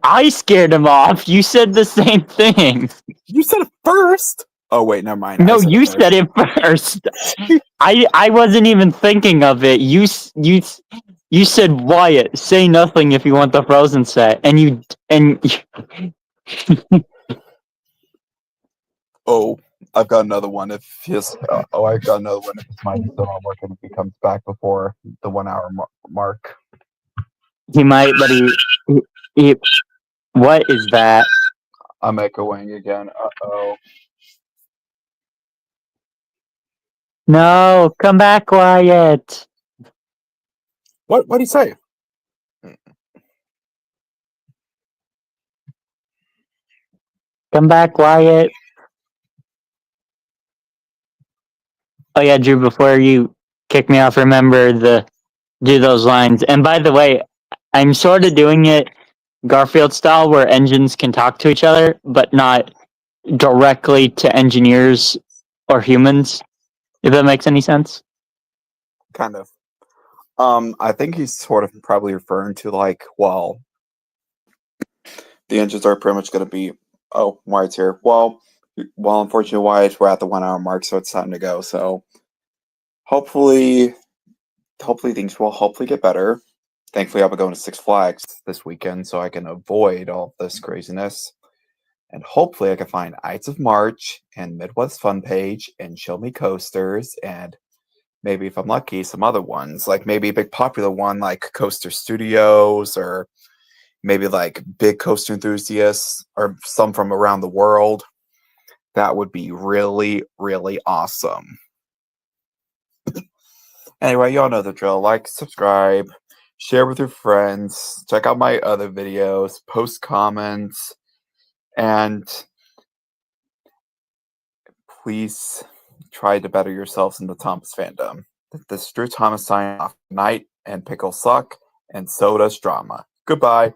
[SPEAKER 2] I scared him off. You said the same thing.
[SPEAKER 1] You said it first. Oh wait, never mind.
[SPEAKER 2] No,
[SPEAKER 1] I said
[SPEAKER 2] you
[SPEAKER 1] it first.
[SPEAKER 2] said it first. I wasn't even thinking of it. You said, Wyatt, say nothing if you want the Frozen set, and
[SPEAKER 1] Oh, I've got another one. If his I got another one. If his mic is still not working, if he comes back before the 1 hour mark.
[SPEAKER 2] he might, but he what is that?
[SPEAKER 1] I'm echoing again. Uh-oh.
[SPEAKER 2] No, come back, Wyatt.
[SPEAKER 1] What do you say?
[SPEAKER 2] Come back, Wyatt. Oh yeah, Drew, before you kick me off, remember the do those lines. And by the way, I'm sort of doing it Garfield style where engines can talk to each other, but not directly to engineers or humans, if that makes any sense.
[SPEAKER 1] Kind of. I think he's sort of probably referring to like, well, the engines are pretty much going to be. Oh, Wyatt's here. Well, unfortunately, Wyatt, we're at the 1 hour mark, so it's time to go. So hopefully things will hopefully get better. Thankfully, I'll be going to Six Flags this weekend, so I can avoid all this craziness. And hopefully, I can find Ides of March and Midwest Fun Page and Show Me Coasters and maybe if I'm lucky, some other ones, like maybe a big popular one like Coaster Studios or maybe like big coaster enthusiasts or some from around the world. That would be really, really awesome. Anyway, y'all know the drill. Like, subscribe, share with your friends, check out my other videos, post comments, and please try to better yourselves in the Thomas fandom. This is Drew Thomas signing off. Night and pickles suck, and so does drama. Goodbye.